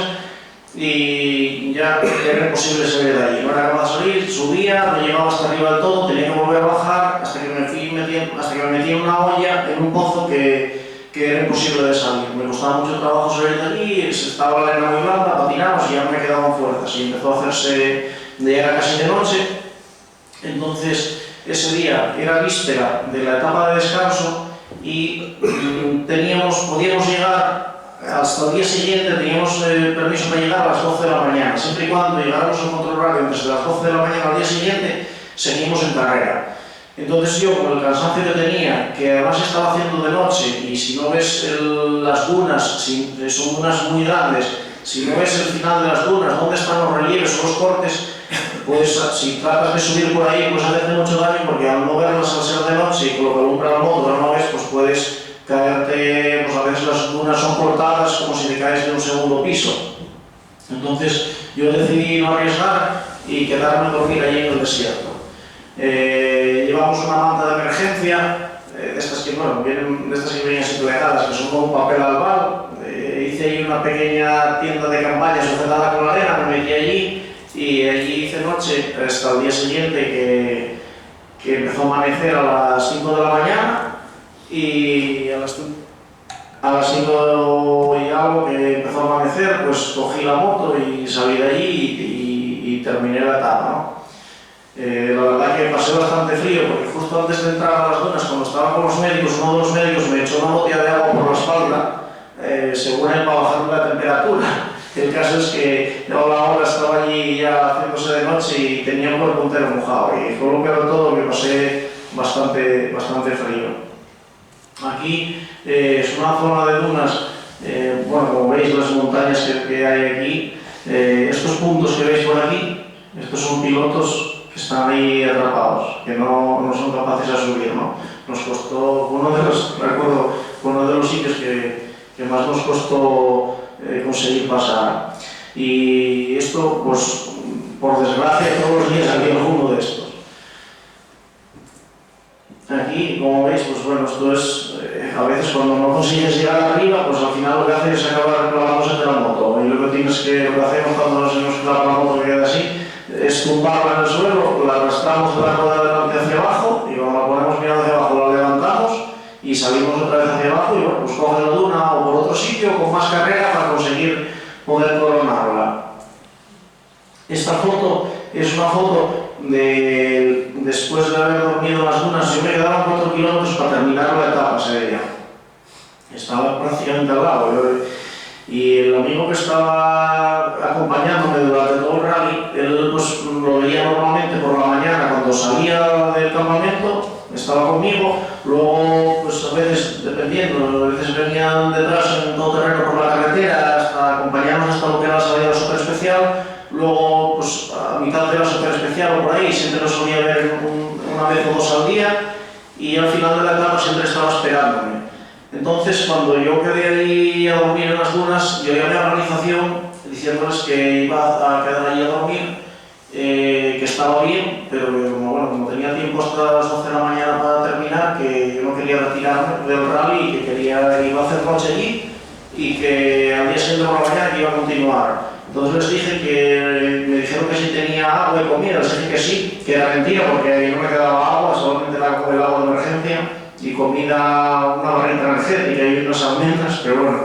[SPEAKER 2] y ya era imposible salir de allí. No era capaz de salir, subía, no llegaba hasta arriba del todo, tenía que volver a bajar hasta que me metí en una olla, en un pozo que era imposible de salir. Me costaba mucho trabajo salir de allí, estaba la arena muy blanda, patinamos y ya no me quedaban fuerzas, y empezó a hacerse, ya era casi de noche. Entonces, ese día era víspera de la etapa de descanso, y podíamos llegar hasta el día siguiente, teníamos permiso para llegar a las 12 de la mañana. Siempre y cuando llegáramos al control horario desde las 12 de la mañana al día siguiente, seguimos en carrera. Entonces yo, con el cansancio que tenía, que además estaba haciendo de noche, y si no ves las dunas, son dunas muy grandes, si no ves el final de las dunas, dónde están los relieves o los cortes, pues si tratas de subir por ahí, pues hacerte mucho daño, porque al no verlas al ser de noche y con lo que alumbra la moto no ves, pues puedes caerte, pues a veces las dunas son cortadas como si te caes de un segundo piso. Entonces yo decidí no arriesgar y quedarme a dormir allí en el desierto. llevamos una manta de emergencia, de estas que vienen así plegadas, que son como un papel albal. Hice ahí una pequeña tienda de campaña sujetada con la arena, me metí allí y allí hice noche hasta el día siguiente que empezó a amanecer a las 5 de la mañana y a las 5 y algo que empezó a amanecer, pues cogí la moto y salí de allí y terminé la etapa, ¿no? La verdad que pasé bastante frío porque justo antes de entrar a las dunas, cuando estaba con los médicos, uno de los médicos me echó una botella de agua por la espalda, según él, para bajar la temperatura. El caso es que a la hora estaba allí ya haciéndose de noche y tenía el cuerpo entero mojado y fue lo peor de todo, que pasé bastante frío. Aquí es una zona de dunas, bueno, como veis las montañas que hay aquí, estos puntos que veis por aquí, estos son pilotos que están ahí atrapados, que no son capaces de subir, ¿no? Nos costó, recuerdo, uno de los sitios que más nos costó conseguir pasar. Y esto, pues, por desgracia, todos los días había alguno de estos. Aquí, como veis, pues bueno, esto es, a veces cuando no consigues llegar arriba, pues al final lo que haces es acabar reclamándose de la moto. Y lo que hacemos cuando se nos clava la moto que queda así, es tumbarla en el suelo, la arrastramos de la rueda delante hacia abajo y cuando la ponemos mirando hacia abajo la levantamos y salimos otra vez hacia abajo y bueno, pues coges la duna o por otro sitio con más carrera para conseguir poder coronarla. Esta foto es una foto de después de haber dormido en las dunas. Yo me quedaba 4 kilómetros para terminar la etapa ese día. Estaba prácticamente al lado. Y el amigo que estaba acompañándome durante todo el rally, él pues lo veía normalmente por la mañana cuando salía del campamento, estaba conmigo, luego pues a veces, dependiendo, a veces venían detrás en todo terreno por la carretera hasta acompañarnos hasta lo que era la salida de la super especial, luego pues a mitad de la super especial o por ahí siempre nos solía ver una vez o dos al día y al final de la etapa siempre estaba esperándome. Entonces, cuando yo quedé ahí a dormir en las dunas, yo llamé a la organización diciéndoles que iba a quedar allí a dormir, que estaba bien, pero que como tenía tiempo hasta las 12 de la mañana para terminar, que yo no quería retirarme del rally y que iba a hacer noche allí y que al día siguiente por la mañana que iba a continuar. Entonces les dije que me dijeron que si tenía agua y comida, les dije que sí, que era mentira porque no me quedaba agua, solamente el agua de emergencia y comida, una barrita energética y unas almendras, pero bueno.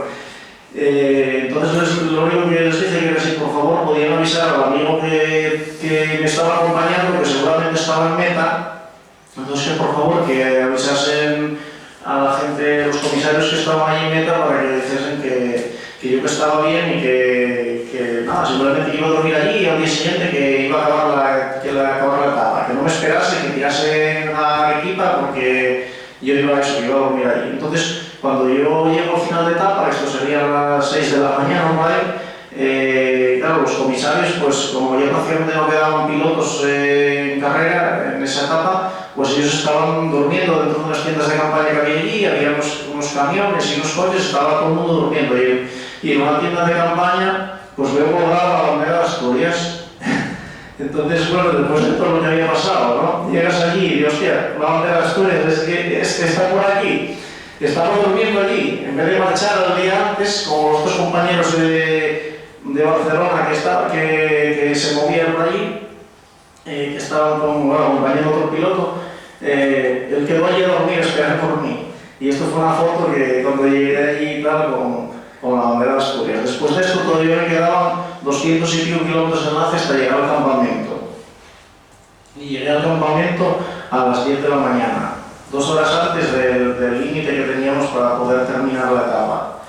[SPEAKER 2] Entonces lo único que les dije era si por favor podían avisar al amigo que me estaba acompañando, que seguramente estaba en meta, entonces que por favor que avisasen a la gente, los comisarios que estaban ahí en meta para que dijesen que yo que estaba bien y que nada, simplemente que iba a dormir allí y al día siguiente que iba a acabar la etapa, que no me esperase, que tirase a la equipa porque yo iba a eso, que iba a dormir allí. Entonces, cuando yo llego al final de etapa, esto sería a las 6 de la mañana, ¿no? Claro, los comisarios, pues como ya prácticamente no quedaban pilotos en carrera en esa etapa, pues ellos estaban durmiendo dentro de unas tiendas de campaña que había allí, había unos camiones y unos coches, estaba todo el mundo durmiendo. Y en una tienda de campaña, pues veo colgada la bandera de Asturias. Entonces, bueno, después de todo lo que había pasado, ¿no? Llegas allí y, hostia, la bandera de Asturias es que está por aquí. Estamos durmiendo allí, en vez de marchar al día antes, como los dos compañeros de Barcelona que se movían por allí, que estaban acompañando a otro piloto, él quedó allí a dormir, a esperar por mí. Y esto fue una foto que cuando llegué de allí tal, con la bandera de Asturias. Después de esto todavía me quedaban 200 y pico kilómetros de enlace hasta llegar al campamento. Y llegué al campamento a las 10 de la mañana, 2 horas antes del límite que teníamos para poder terminar la etapa.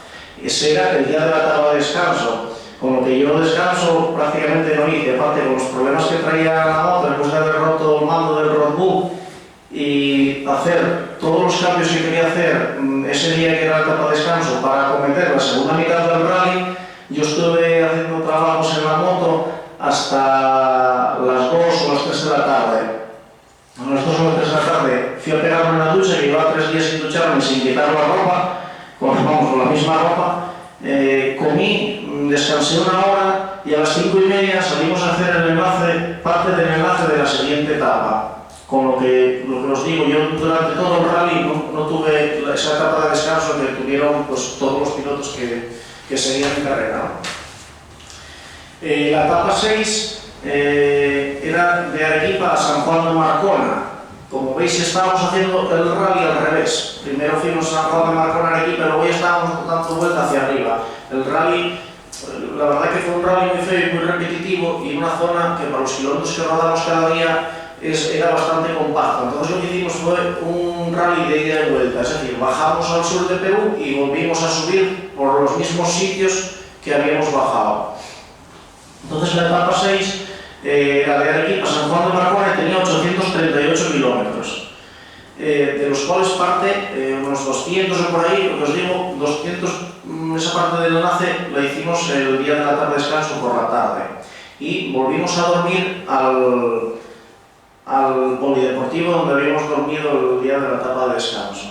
[SPEAKER 2] Ese era el día de la etapa de descanso, con lo que yo descanso prácticamente no hice, aparte con los problemas que traía la moto después de haber roto el mando del roadbook y hacer todos los cambios que quería hacer ese día que era la etapa de descanso para acometer la segunda mitad del rally. Yo estuve haciendo trabajos en la moto hasta las 2 o las 3 de la tarde. A las 2 o las 3 de la tarde fui a pegarme una ducha, que llevaba 3 días sin ducharme, sin quitar la ropa, con la misma ropa. Comí, descansé una hora y a las 5:30 salimos a hacer parte del enlace de la siguiente etapa. con lo que os digo, yo durante todo el rally no tuve esa etapa de descanso que tuvieron pues, todos los pilotos que seguían en carrera, ¿no? La etapa 6 era de Arequipa a San Juan de Marcona. Como veis, estábamos haciendo el rally al revés. Primero fuimos a San Juan de Marcona, Arequipa, y luego ya estábamos dando vuelta hacia arriba. El rally, la verdad que fue un rally muy feo y muy repetitivo, y una zona que para los kilómetros que rodamos cada día era bastante compacta. Entonces lo que hicimos fue un rally de ida y vuelta, es decir, bajamos al sur de Perú y volvimos a subir por los mismos sitios que habíamos bajado. Entonces la etapa 6 era de Arequipa a San Juan de Marcona y tenía 838 kilómetros, de los cuales parte unos 200 o por ahí, lo que os digo, 200, esa parte del enlace la hicimos el día de la tarde de descanso por la tarde, y volvimos a dormir al polideportivo donde habíamos dormido el día de la etapa de descanso.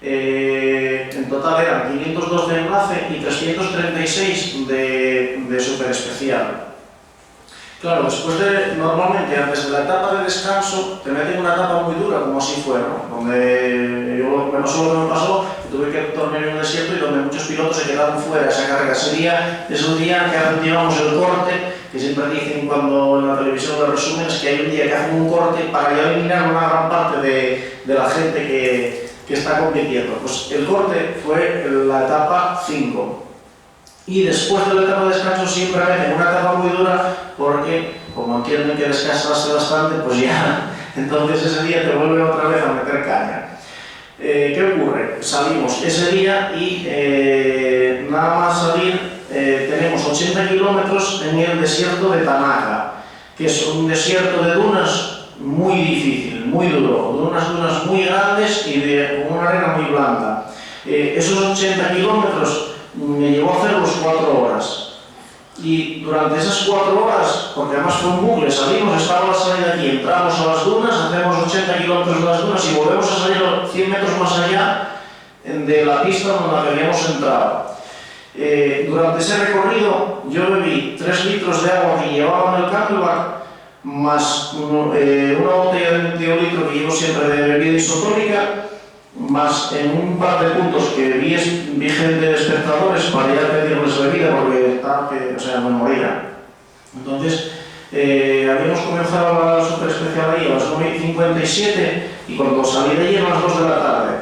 [SPEAKER 2] En total eran 502 de enlace y 336 de super especial. Claro, después normalmente antes de la etapa de descanso te meten una etapa muy dura, como así fue, ¿no? Donde yo me pasó lo que me pasó, tuve que dormir en un desierto y donde muchos pilotos se quedaron fuera de esa carrera. Ese día es un día que activamos el corte, que siempre dicen cuando en la televisión los resúmenes que hay un día que hacen un corte para ya eliminar una gran parte de la gente que está compitiendo. Pues el corte fue la etapa 5. Y después de la etapa de descanso siempre meten una etapa muy dura porque, como entienden que descansaste bastante, pues ya, entonces ese día te vuelve otra vez a meter caña. ¿Qué ocurre? Salimos ese día y nada más salir tenemos 80 kilómetros en el desierto de Tanaja, que es un desierto de dunas muy difícil, muy duro, de unas dunas muy grandes y con una arena muy blanda. Esos 80 kilómetros me llevó a hacer los 4 horas. Y durante esas 4 horas, porque además fue un bucle, salimos, estaba la salida aquí, entramos a las dunas, hacemos 80 kilómetros de las dunas y volvemos a salir 100 metros más allá de la pista donde habíamos entrado. Durante ese recorrido yo bebí 3 litros de agua que llevaba en el Camelback, más una botella de medio litro que llevo siempre de bebida isotónica, más en un par de puntos que vi gente de espectadores para ya pedirles bebida porque me moría. Entonces habíamos comenzado la super especial ahí a las 9:57 y cuando salí de allí a las 2 de la tarde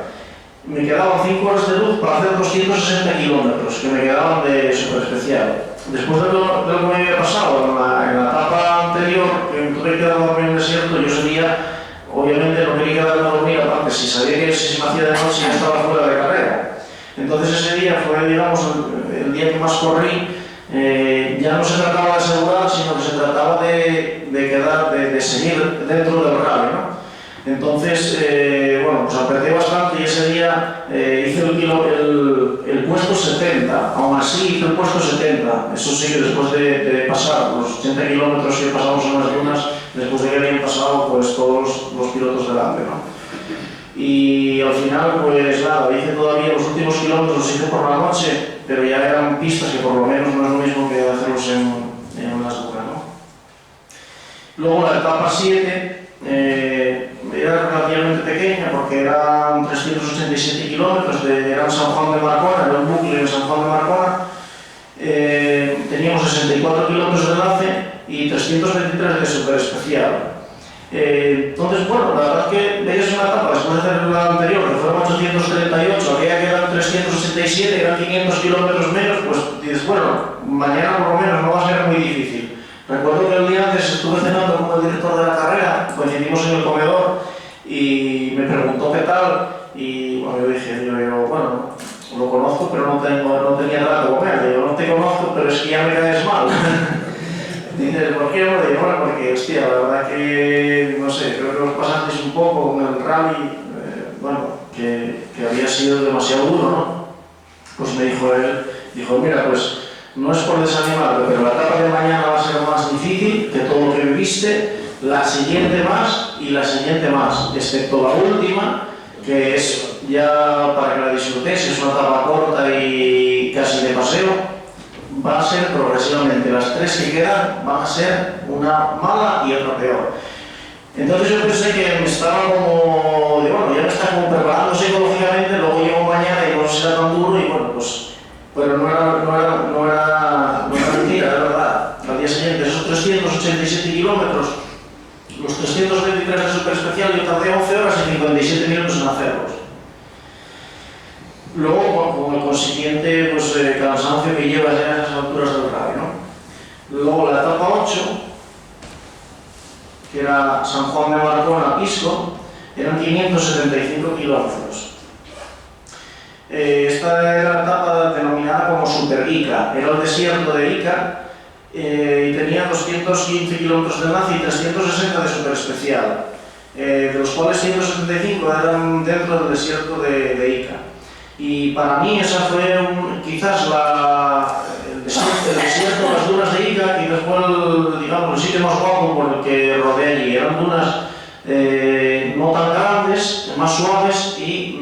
[SPEAKER 2] me quedaban 5 horas de luz para hacer 260 kilómetros que me quedaban de super especial. Después de lo que me había pasado en la etapa anterior, que me tuve que quedar a dormir en el desierto, yo ese día obviamente no quería quedarme a dormir, aparte si sabía que si se me hacía de noche ya estaba fuera de carrera. Entonces ese día fue, digamos, el día que más corrí. Ya no se trataba de asegurar, sino que se trataba de seguir dentro del rally, ¿no? Entonces, bueno, pues apreté bastante y ese día hice el puesto 70, aún así hice el puesto 70. Eso sí, que después de pasar los 80 kilómetros que pasamos en las dunas, después de que habían pasado pues, todos los pilotos delante, ¿no? Y al final, pues nada, hice todavía los últimos kilómetros, los hice por la noche, pero ya eran pistas que por lo menos no es lo mismo que hacerlos en las dunas, ¿no? Luego la etapa 7 era relativamente pequeña porque eran 387 kilómetros, era San Juan de Marcona, era un bucle en San Juan de Marcona. Teníamos 64 kilómetros de enlace y 323 de super especial. Entonces, bueno, la verdad es que veías una etapa después de hacer la anterior, que fueron 838, había que eran 387, eran 500 kilómetros menos, pues dices, bueno, mañana por lo menos no va a ser muy difícil. Recuerdo que el día antes estuve cenando con el director de la carrera, coincidimos en el comedor y me preguntó qué tal y bueno, yo dije, bueno, lo conozco pero no tenía trato con él, yo no te conozco pero es que ya me caes mal. Dice, ¿por qué? Bueno, porque, hostia, la verdad que, no sé, creo que os pasasteis un poco con el rally, bueno, que había sido demasiado duro, ¿no? Pues me dijo él, mira, pues no es por desanimarte, pero la etapa de mañana va a ser más difícil que todo lo que viviste, la siguiente más y la siguiente más, excepto la última, que es ya para que la disfrutéis, es una etapa corta y casi de paseo. Va a ser progresivamente, las 3 que quedan van a ser una mala y otra peor. Entonces yo pensé que me estaba como, bueno, ya me está como preparando psicológicamente, luego llego mañana y no será tan duro y bueno, pues, pero no era mentira, de verdad. Al día siguiente, esos 387 kilómetros, los 323 de super especial, yo tardé 11 horas y 57 minutos en hacerlos. Luego, con el consiguiente pues, cansancio que llevas ya a esas alturas del rally, ¿no? Luego la etapa 8, que era San Juan de Marcón a Pisco, eran 575 kilómetros. Esta era la etapa denominada como Super Ica, era el desierto de Ica y tenía 215 kilómetros de enlace y 360 de super especial, de los cuales 175 eran dentro del desierto de Ica. Y para mí esa fue quizás el desierto, las dunas de Ica, y después digamos, el sitio más guapo por el que rodeé allí. Eran dunas no tan grandes, más suaves y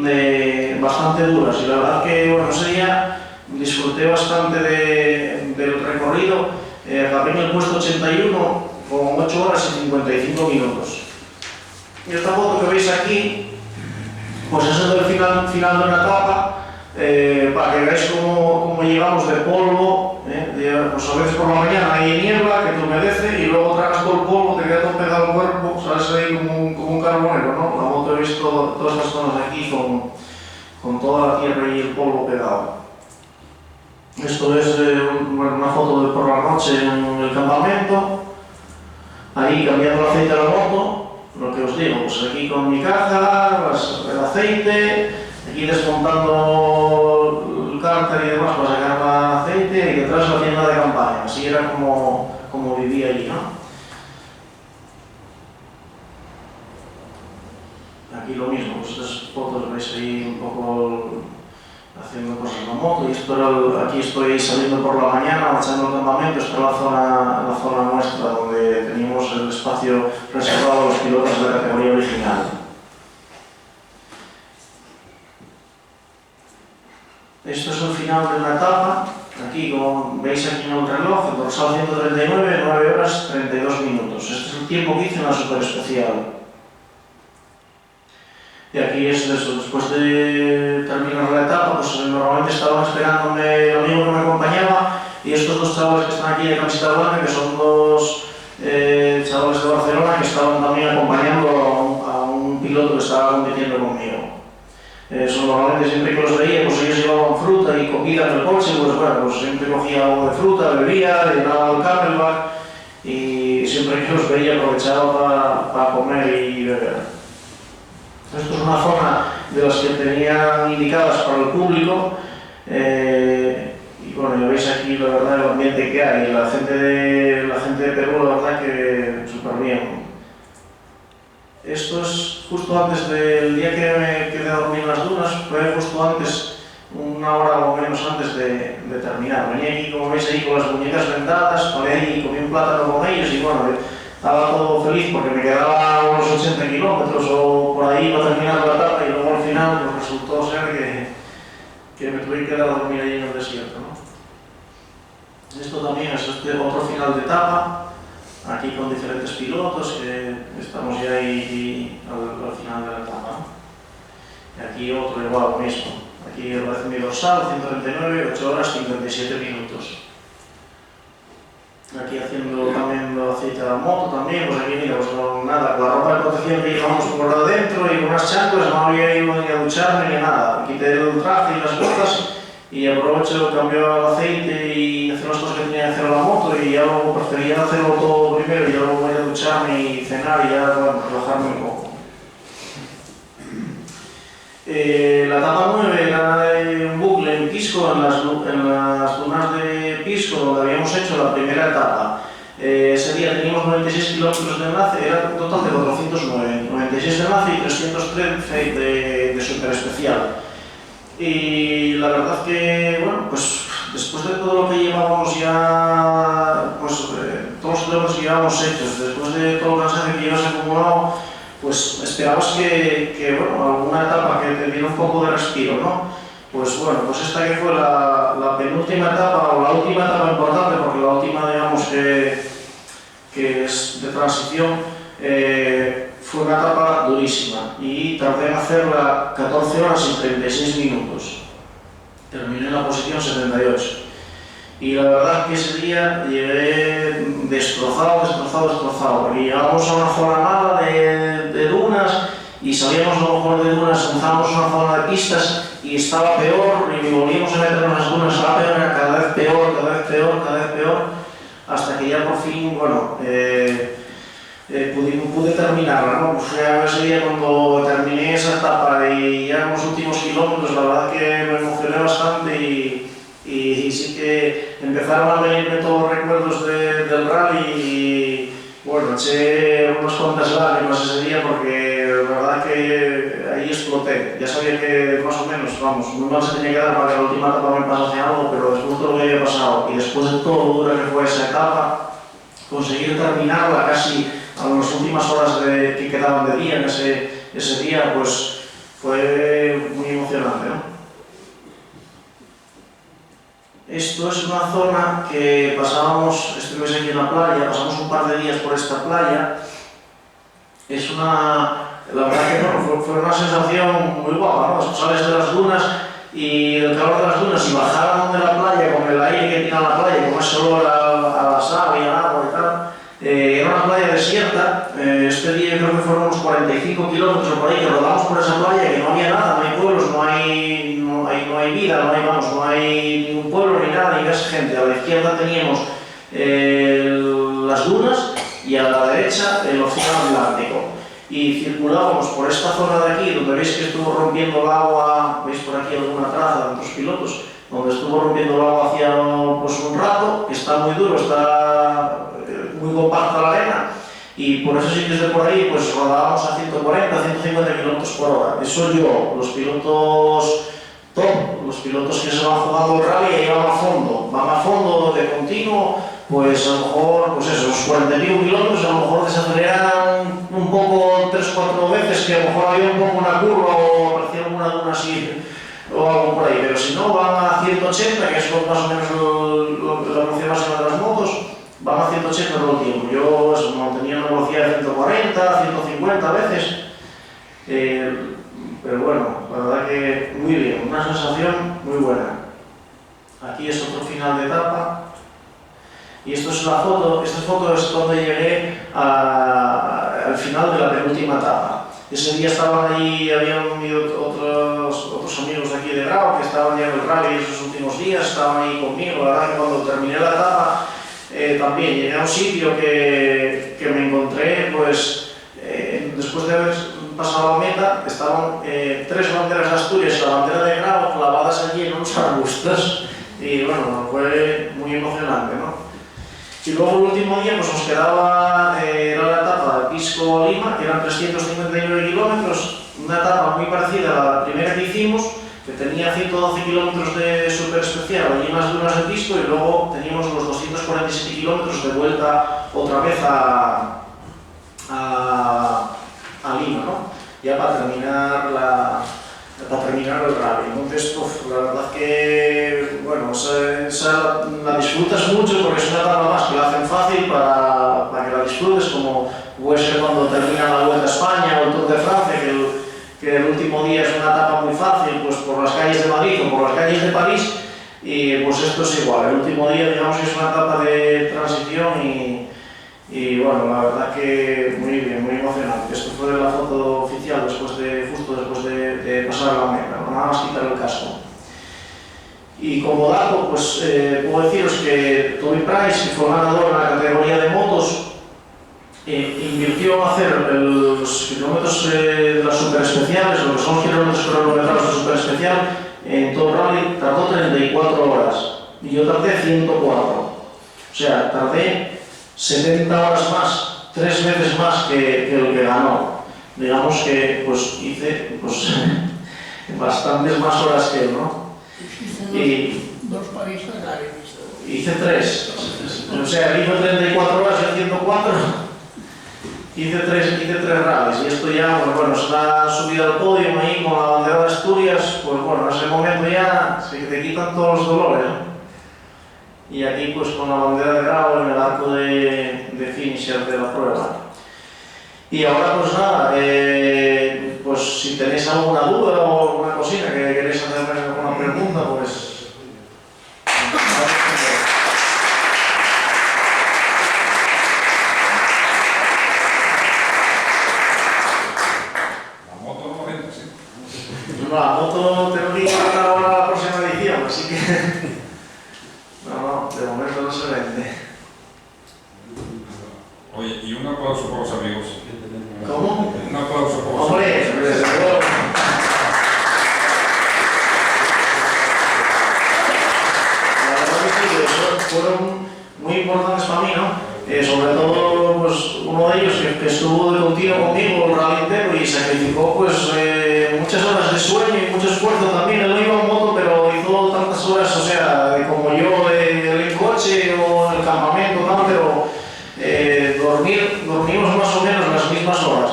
[SPEAKER 2] bastante duras. Y la verdad que bueno, ese día disfruté bastante del recorrido. Acabé en el puesto 81 con 8 horas y 55 minutos. Y esta foto que veis aquí, pues es el final de una etapa, para que veáis cómo llegamos de polvo, pues a veces por la mañana hay niebla que te humedece y luego tragas todo el polvo, te queda todo pegado al cuerpo, sales ahí como un carbonero, ¿no? La moto he visto todas estas zonas de aquí con toda la tierra y el polvo pegado. Esto es una foto de por la noche en el campamento, ahí cambiando el aceite de la moto, lo que os digo, pues aquí con mi caja, el aceite, aquí desmontando el cárter y demás para sacar el aceite y detrás la tienda de campaña, así era como vivía allí, ¿no? Aquí lo mismo, pues estas fotos veis ahí un poco haciendo cosas en la moto, y esto era aquí estoy saliendo por la mañana, marchando al campamento. Esta es la zona nuestra donde teníamos el espacio reservado a los pilotos de la categoría original. Esto es el final de una etapa. Aquí, como veis aquí en el reloj, el dorsal 139, 9 horas 32 minutos. Este es el tiempo que hice en la super especial. Y aquí es eso, después de terminar la etapa, pues normalmente estaban esperándome el amigo que me acompañaba y estos dos chavales que están aquí de camiseta blanca, que son dos chavales de Barcelona, que estaban también acompañando a un piloto que estaba compitiendo conmigo. Normalmente siempre que los veía, pues ellos llevaban fruta y comida en el coche, pues bueno, pues siempre cogía algo de fruta, bebía, llenaba el camelback y siempre que los veía aprovechaba para comer y beber. Esto es una zona de las que tenían indicadas para el público y bueno, ya veis aquí la verdad el ambiente que hay, la gente de Perú la verdad que súper bien. Esto es justo antes del día que me quedé a dormir en las dunas, fue justo antes, una hora o menos antes de terminar. Venía aquí, como veis ahí, con las muñecas vendadas, paré ahí y comí un plátano con ellos y bueno, estaba todo feliz porque me quedaba unos 80 kilómetros o por ahí para terminar la etapa y luego al final pues, resultó ser que me tuve que quedar a dormir ahí en el desierto, ¿no? Esto también es otro final de etapa, aquí con diferentes pilotos que estamos ya ahí al final de la etapa, ¿no? Y aquí otro igual lo mismo, aquí mi dorsal 139, 8 horas 57 minutos. Aquí haciendo también el aceite de la moto también, pues aquí mira, pues con nada, con la ropa de protección que llevamos por adentro y con unas chanclas, no había ido ni a ducharme ni nada. Quité el traje y las botas y aprovecho, cambio el aceite y hacer las cosas que tenía que hacer a la moto y ya luego prefería hacerlo todo primero y ya luego voy a ducharme y cenar y ya bueno, relajarme un poco. La etapa 9 era un bucle en Pisco, en las dunas de Pisco, donde habíamos hecho la primera etapa. Ese día teníamos 96 kilómetros de enlace, era un total de 409, 96 de enlace y 313 de super especial. Y la verdad que, bueno, pues después de todo lo que llevábamos ya, pues todos los kilómetros que llevábamos hechos, después de todo el cansancio que llevas acumulado, pues esperabas que bueno, alguna etapa que te diera un poco de respiro, ¿no? Pues bueno, pues esta que fue la penúltima etapa, o la última etapa importante, porque la última, digamos, que es de transición, fue una etapa durísima y tardé en hacerla 14 horas y 36 minutos. Terminé en la posición 78. Y la verdad que ese día llegué destrozado, porque llegamos a una zona mala de dunas y salíamos a lo mejor de dunas, entramos a una zona de pistas y estaba peor, y volvíamos a meternos en las dunas, estaba peor, era cada vez peor, hasta que ya por fin, bueno, pude terminarla, ¿no? Pues ya ese día cuando terminé esa etapa y ya en los últimos kilómetros, la verdad que me emocioné bastante y sí que empezaron a venirme todos los recuerdos del rally y bueno, eché unas cuantas lágrimas ese día porque la verdad que ahí exploté. Ya sabía que más o menos, vamos, muy mal se tenía que dar para que la última etapa me pasase algo, pero después de todo lo que había pasado y después de todo lo dura que fue esa etapa, conseguir terminarla casi a las últimas horas que quedaban de día en ese día, pues fue muy emocionante, ¿no? Esto es una zona que pasábamos, estuvimos aquí en la playa, pasamos un par de días por esta playa. Es la verdad que bueno, fue una sensación muy guapa, ¿no? Sales de las dunas y el calor de las dunas y bajar a donde la playa con el aire que tira la playa, con ese olor a la sal y al agua y tal. Era una playa desierta, este día creo que fueron unos 45 kilómetros por ahí que rodamos por esa playa, que no había nada, no hay pueblos, no hay vida, no hay ningún pueblo ni nada, ni casi gente. A la izquierda teníamos las dunas y a la derecha el océano Atlántico. Y circulábamos por esta zona de aquí, donde veis que estuvo rompiendo el agua, veis por aquí alguna traza de otros pilotos, donde estuvo rompiendo el agua hacía pues, un rato, que está muy duro, está muy compacta la arena, y por esos sitios de por ahí pues rodábamos a 140, 150 km por hora. Eso yo, los pilotos top, los pilotos que se van jugando el rally, ahí van a fondo de continuo, pues a lo mejor, pues eso, los 40 kilómetros a lo mejor desaceleran un poco 3-4 veces, que a lo mejor había un poco una curva o aparecía alguna duna así o algo por ahí, pero si no van a 180, que es más o menos la velocidad máxima de las motos, van a 180 todo el tiempo. Yo mantenía una velocidad de 140, 150 a veces, pero bueno, la verdad que muy bien, una sensación muy buena. Aquí es otro final de etapa. Y esto es la foto, esta foto es cuando llegué al final de la penúltima etapa. Ese día estaban ahí, habían ido otros amigos de aquí de Grau que estaban ya en el rally esos últimos días, estaban ahí conmigo. La verdad que cuando terminé la etapa también llegué a un sitio que me encontré, pues después de haber pasado la meta, estaban 3 banderas de Asturias y la bandera de Grau clavadas allí en unos arbustos y bueno, fue muy emocionante, ¿no? Y luego el último día pues nos quedaba, era la etapa de Pisco-Lima, que eran 359 kilómetros, una etapa muy parecida a la primera que hicimos, que tenía 112 kilómetros de super especial allí en las dunas de Pisco, y luego teníamos los 247 kilómetros de vuelta otra vez a Lima, ¿no? Ya para terminar el rally. Entonces, la verdad que, bueno, la disfrutas mucho porque es una etapa más que la hacen fácil para que la disfrutes, como puede ser cuando termina la Vuelta a España o el Tour de Francia, que el último día es una etapa muy fácil, pues por las calles de Madrid o por las calles de París, y pues esto es igual. El último día, digamos que es una etapa de transición y bueno, la verdad que muy bien, muy emocionante. Esto fue la foto oficial justo después de pasar la meta, nada más quitar el casco. Y como dato, pues puedo deciros que Toby Price, que fue ganador en la categoría de motos, invirtió en hacer los kilómetros de las super especiales, lo que son los kilómetros cronometrados de super especial, en todo el rally tardó 34 horas y yo tardé 104. O sea, tardé 70 horas más, 3 veces más que el que ganó. Digamos que pues hice pues, bastantes más horas que él, ¿no?
[SPEAKER 1] Y dos París-Dakar.
[SPEAKER 2] Hice 3. O sea, él hizo 34 horas, yo 104. Hice tres rallies y esto ya, pues bueno, es una subida al podio ahí con la bandera de Asturias, pues bueno, en ese momento ya se te quitan todos los dolores, ¿no? Y aquí pues con la bandera de Grau en el arco de finisher de la prueba. Y ahora pues nada, pues si tenéis alguna duda o alguna cosina que queréis hacerme alguna pregunta, pues... La moto tengo que ir ahora a la próxima edición, así que... No, de momento no se vende.
[SPEAKER 3] Oye, y un aplauso para los amigos.
[SPEAKER 2] ¿Cómo?
[SPEAKER 3] Un aplauso para los
[SPEAKER 2] Hombre,
[SPEAKER 3] amigos.
[SPEAKER 2] desde luego. La verdad que sí, que fueron muy importantes para mí, ¿no? Sobre todo, pues, uno de ellos que estuvo de continuo conmigo el rally entero y sacrificó pues, muchas horas de sueño y mucho esfuerzo también. Él no iba en moto, pero hizo tantas horas, o sea, como yo en el coche o en el campamento, tal, pero dormimos más o menos las mismas horas.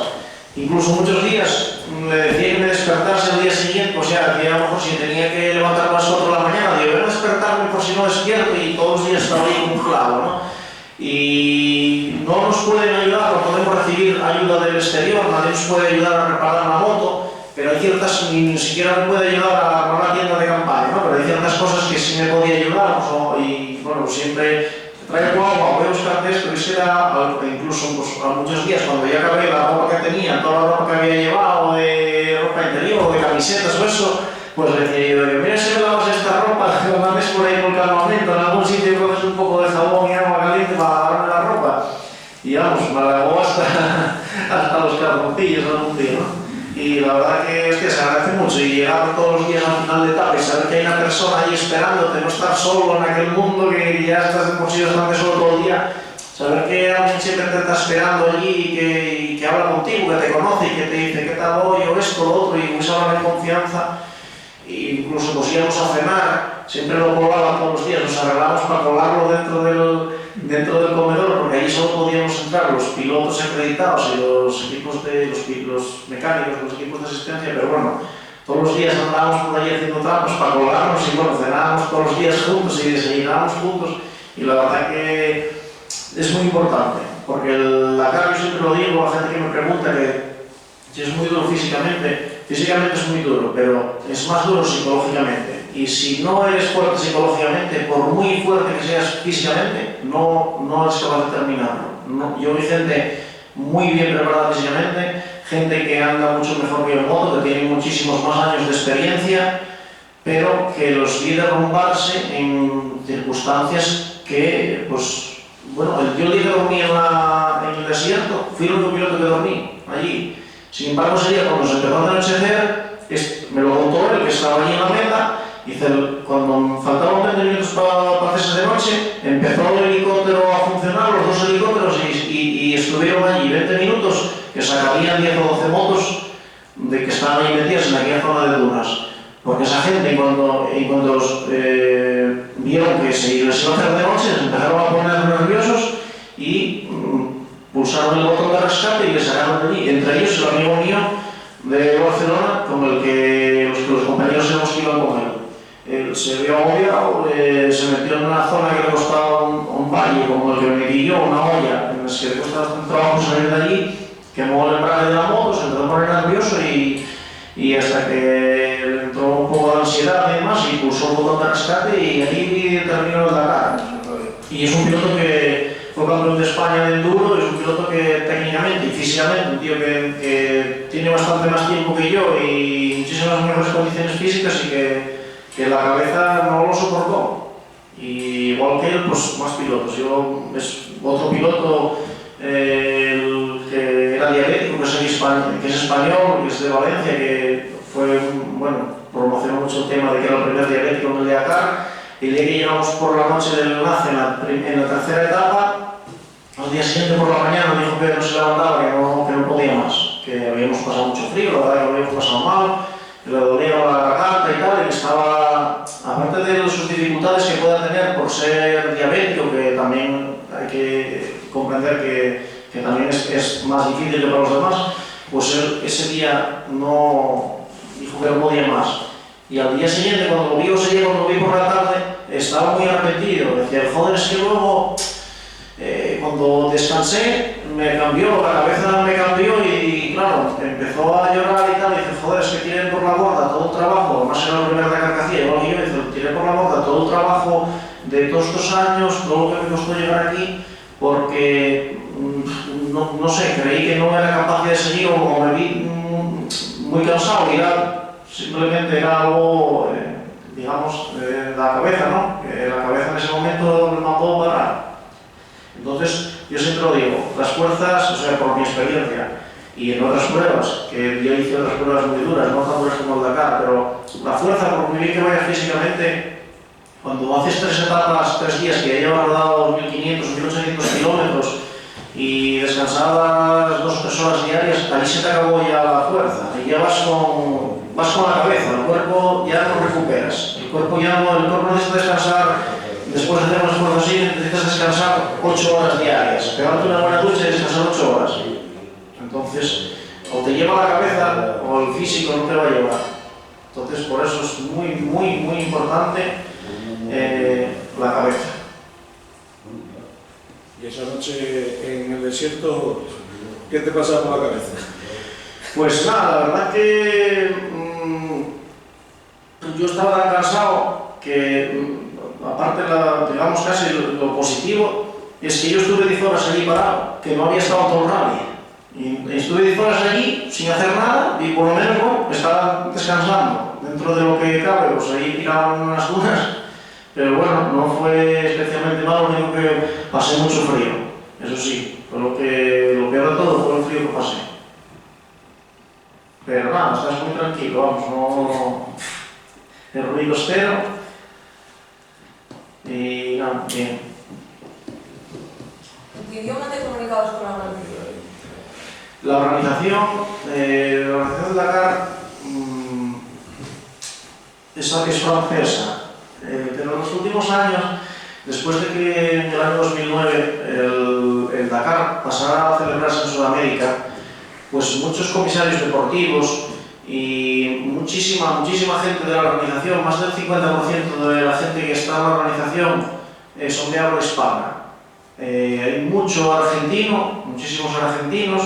[SPEAKER 2] Incluso muchos días le decía que me despertase el día siguiente, o sea, que a lo mejor si tenía que levantar a las 4 de la mañana, digo, voy a despertarme por si no despierto, y todos los días estaba ahí como un clavo, ¿no? Y no nos pueden ayudar, no podemos recibir ayuda del exterior, nadie nos puede ayudar a reparar la moto, pero hay ciertas, ni siquiera me puede ayudar a armar la tienda de campaña, ¿no? Pero hay ciertas cosas que sí me podía ayudar, pues, y bueno, siempre traigo agua, voy a buscar esto, que será, incluso pues, a muchos días cuando ya acabé la ropa que tenía, toda la ropa que había llevado, de ropa interior, de camisetas o eso, pues le decía yo, mira si me lavas esta ropa, que lo mandes por ahí por el campamento, en algún sitio coges un poco de jabón y agua caliente para lavarme la ropa. Y vamos, me lavó hasta los calzoncillos algún día, ¿no? Y la verdad que es que se agradece mucho, y llegar todos los días al final de etapa y saber que hay una persona ahí esperándote, no estar solo en aquel mundo que ya estás de por sí bastante solo todo el día, saber que alguien siempre te está esperando allí y que habla contigo, que te conoce y que te dice qué tal hoy o esto o otro, y pues hablan en confianza. E incluso pues íbamos a cenar, siempre lo colgaba todos los días, nos arreglamos para colarlo dentro del comedor, porque allí solo podíamos entrar los pilotos acreditados y los equipos los mecánicos, los equipos de asistencia, pero bueno, todos los días andábamos por allí haciendo trampas para colgarnos y bueno, cenábamos todos los días juntos y desayunábamos juntos, y la verdad que es muy importante, porque el Dakar, yo siempre lo digo a la gente que me pregunta que es muy duro físicamente es muy duro, pero es más duro psicológicamente. Y si no eres fuerte psicológicamente, por muy fuerte que seas físicamente, no eres capaz de terminarlo. No, yo vi gente muy bien preparada físicamente, gente que anda mucho mejor que yo en moto, que tiene muchísimos más años de experiencia, pero que los vi derrumbarse en circunstancias que, pues, bueno, yo el día que dormí en el desierto, fui el único piloto que dormí allí. Sin embargo, ese día, cuando se empezó a anochecer, me lo contó él, que estaba allí en la meta, dice, cuando faltaban 20 minutos para hacerse de noche, empezó el helicóptero a funcionar, los dos helicópteros, y estuvieron allí 20 minutos, que sacarían 10 o 12 motos de que estaban ahí metidas en aquella zona de dunas. Porque esa gente, cuando vieron que se les iba a hacer de noche, se empezaron a poner nerviosos y pulsaron el botón de rescate y le sacaron de allí. Entre ellos el amigo mío de Barcelona, con el que los compañeros éramos que iban con él. Él se vio agobiado, se metió en una zona que le costaba un valle, como el que me guió, una olla, en la que le costaba bastante trabajo salir de allí, quemó el embrague de la moto, se empezó a poner nervioso y hasta que le entró un poco de ansiedad y demás, y pulsó el botón de rescate y ahí terminó el Dakar. Y es un piloto que fue campeón de España de enduro, es un piloto que técnicamente y físicamente, un tío que tiene bastante más tiempo que yo y muchísimas mejores condiciones físicas, y que la cabeza no lo soportó. Y igual que él, pues más pilotos. Es otro piloto que era diabético, que es español, que es de Valencia, que fue, bueno, promocionó mucho el tema de que era el primer diabético en el Dakar. Y el día que llegamos por la noche del enlace en la tercera etapa, al día siguiente por la mañana dijo que no se levantaba, que no podía más, que habíamos pasado mucho frío, la verdad que lo habíamos pasado mal, que le dolía la garganta y tal, y que estaba, aparte de sus dificultades que pueda tener por ser diabético, que también hay que comprender que también es más difícil que para los demás, pues él ese día no dijo que no podía más. Y al día siguiente, cuando lo vi por la tarde, estaba muy arrepentido. Decía, joder, es que luego, cuando cuando descansé, me cambió, la cabeza me cambió y claro, empezó a llorar y tal, y dice, joder, es que tienen por la borda todo el trabajo, además era el primer Dakar que hacía, igual que yo, dice, tienen por la borda todo el trabajo de todos estos años, todo lo que me costó llegar aquí, porque, no sé, creí que no era capaz de seguir o me vi muy cansado y simplemente era algo, digamos, de la cabeza, ¿no? Que la cabeza en ese momento me mandó parar. Entonces, yo siempre lo digo, las fuerzas, o sea, por mi experiencia, y en otras pruebas, que yo hice otras pruebas muy duras, no tan duras como el Dakar, pero la fuerza, por muy bien que vaya físicamente, cuando haces 3 etapas, 3 días, que ya llevas rodado 1.500 o 1.800 kilómetros y descansabas 2 o 3 horas diarias, ahí se te acabó ya la fuerza, y ya vas con la cabeza, el cuerpo ya no recuperas, el cuerpo no necesita descansar. Después de hacer un esfuerzo así, necesitas descansar 8 horas diarias, pegarte una buena ducha y descansar 8 horas. Entonces, o te lleva la cabeza o el físico no te va a llevar. Entonces, por eso es muy, muy, muy importante la cabeza.
[SPEAKER 4] Y esa noche en el desierto, ¿qué te pasaba por la cabeza?
[SPEAKER 2] Pues nada, la verdad que yo estaba tan cansado que, aparte, digamos casi lo positivo, es que yo estuve 10 horas allí parado, que no había estado todo el rally. Y estuve 10 horas allí sin hacer nada y por lo menos estaba descansando. Dentro de lo que cabe, pues ahí tiraban unas dunas, pero bueno, no fue especialmente malo, lo único que pasé mucho frío, eso sí, pero lo peor de todo fue el frío que pasé. Pero nada, estás muy tranquilo, vamos, no... El ruido cero. Y nada, bien.
[SPEAKER 5] ¿En qué idioma te comunicabas con la organización?
[SPEAKER 2] La organización del Dakar es francesa, pero en los últimos años, después de que en el año 2009 el Dakar pasara a celebrarse en Sudamérica, pues muchos comisarios deportivos y muchísima gente de la organización, más del 50% de la gente que está en la organización son de habla hispana. Hay mucho argentino, muchísimos argentinos,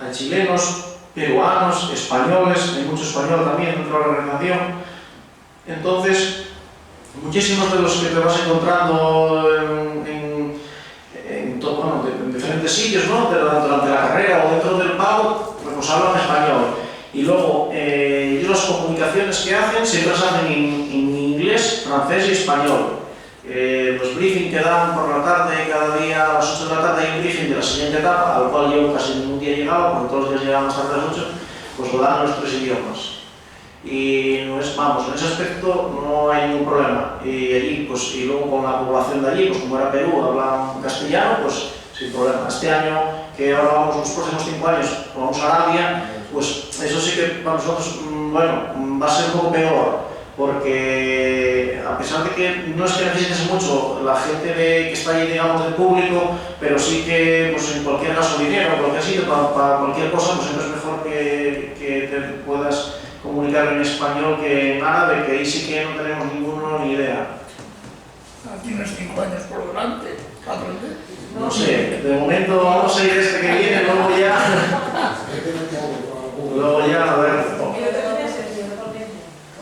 [SPEAKER 2] hay chilenos, peruanos, españoles, hay mucho español también dentro de la organización. Entonces, muchísimos de los que te vas encontrando en diferentes sitios, ¿no? Durante la carrera o dentro del pago, pues hablan español. Y luego, ellos las comunicaciones que hacen siempre las hacen en inglés, francés y español. Los briefings que dan por la tarde, cada día a las 8 de la tarde hay un briefing de la siguiente etapa, al cual yo casi ningún día llegaba, porque todos los días llegaba más tarde a las 8, pues lo dan en los 3 idiomas. Y no es, vamos, en ese aspecto no hay ningún problema. Y allí, pues, y luego con la población de allí, pues como era Perú, hablan castellano, pues sin problema. Este año, que ahora vamos los próximos 5 años, vamos a Arabia, pues eso sí que para nosotros, bueno, va a ser un poco peor, porque a pesar de que no es que necesites mucho la gente que está ahí, digamos, del público, pero sí que, pues en cualquier gasolinero o cualquier sitio, para cualquier cosa, pues siempre es mejor que te puedas comunicar en español que en árabe, que ahí sí que no tenemos ninguno ni idea.
[SPEAKER 1] Tienes 5 años por delante, aprender.
[SPEAKER 2] No sé, de momento vamos a ir este que viene, luego ya, a ver.
[SPEAKER 5] Tiene 3 meses,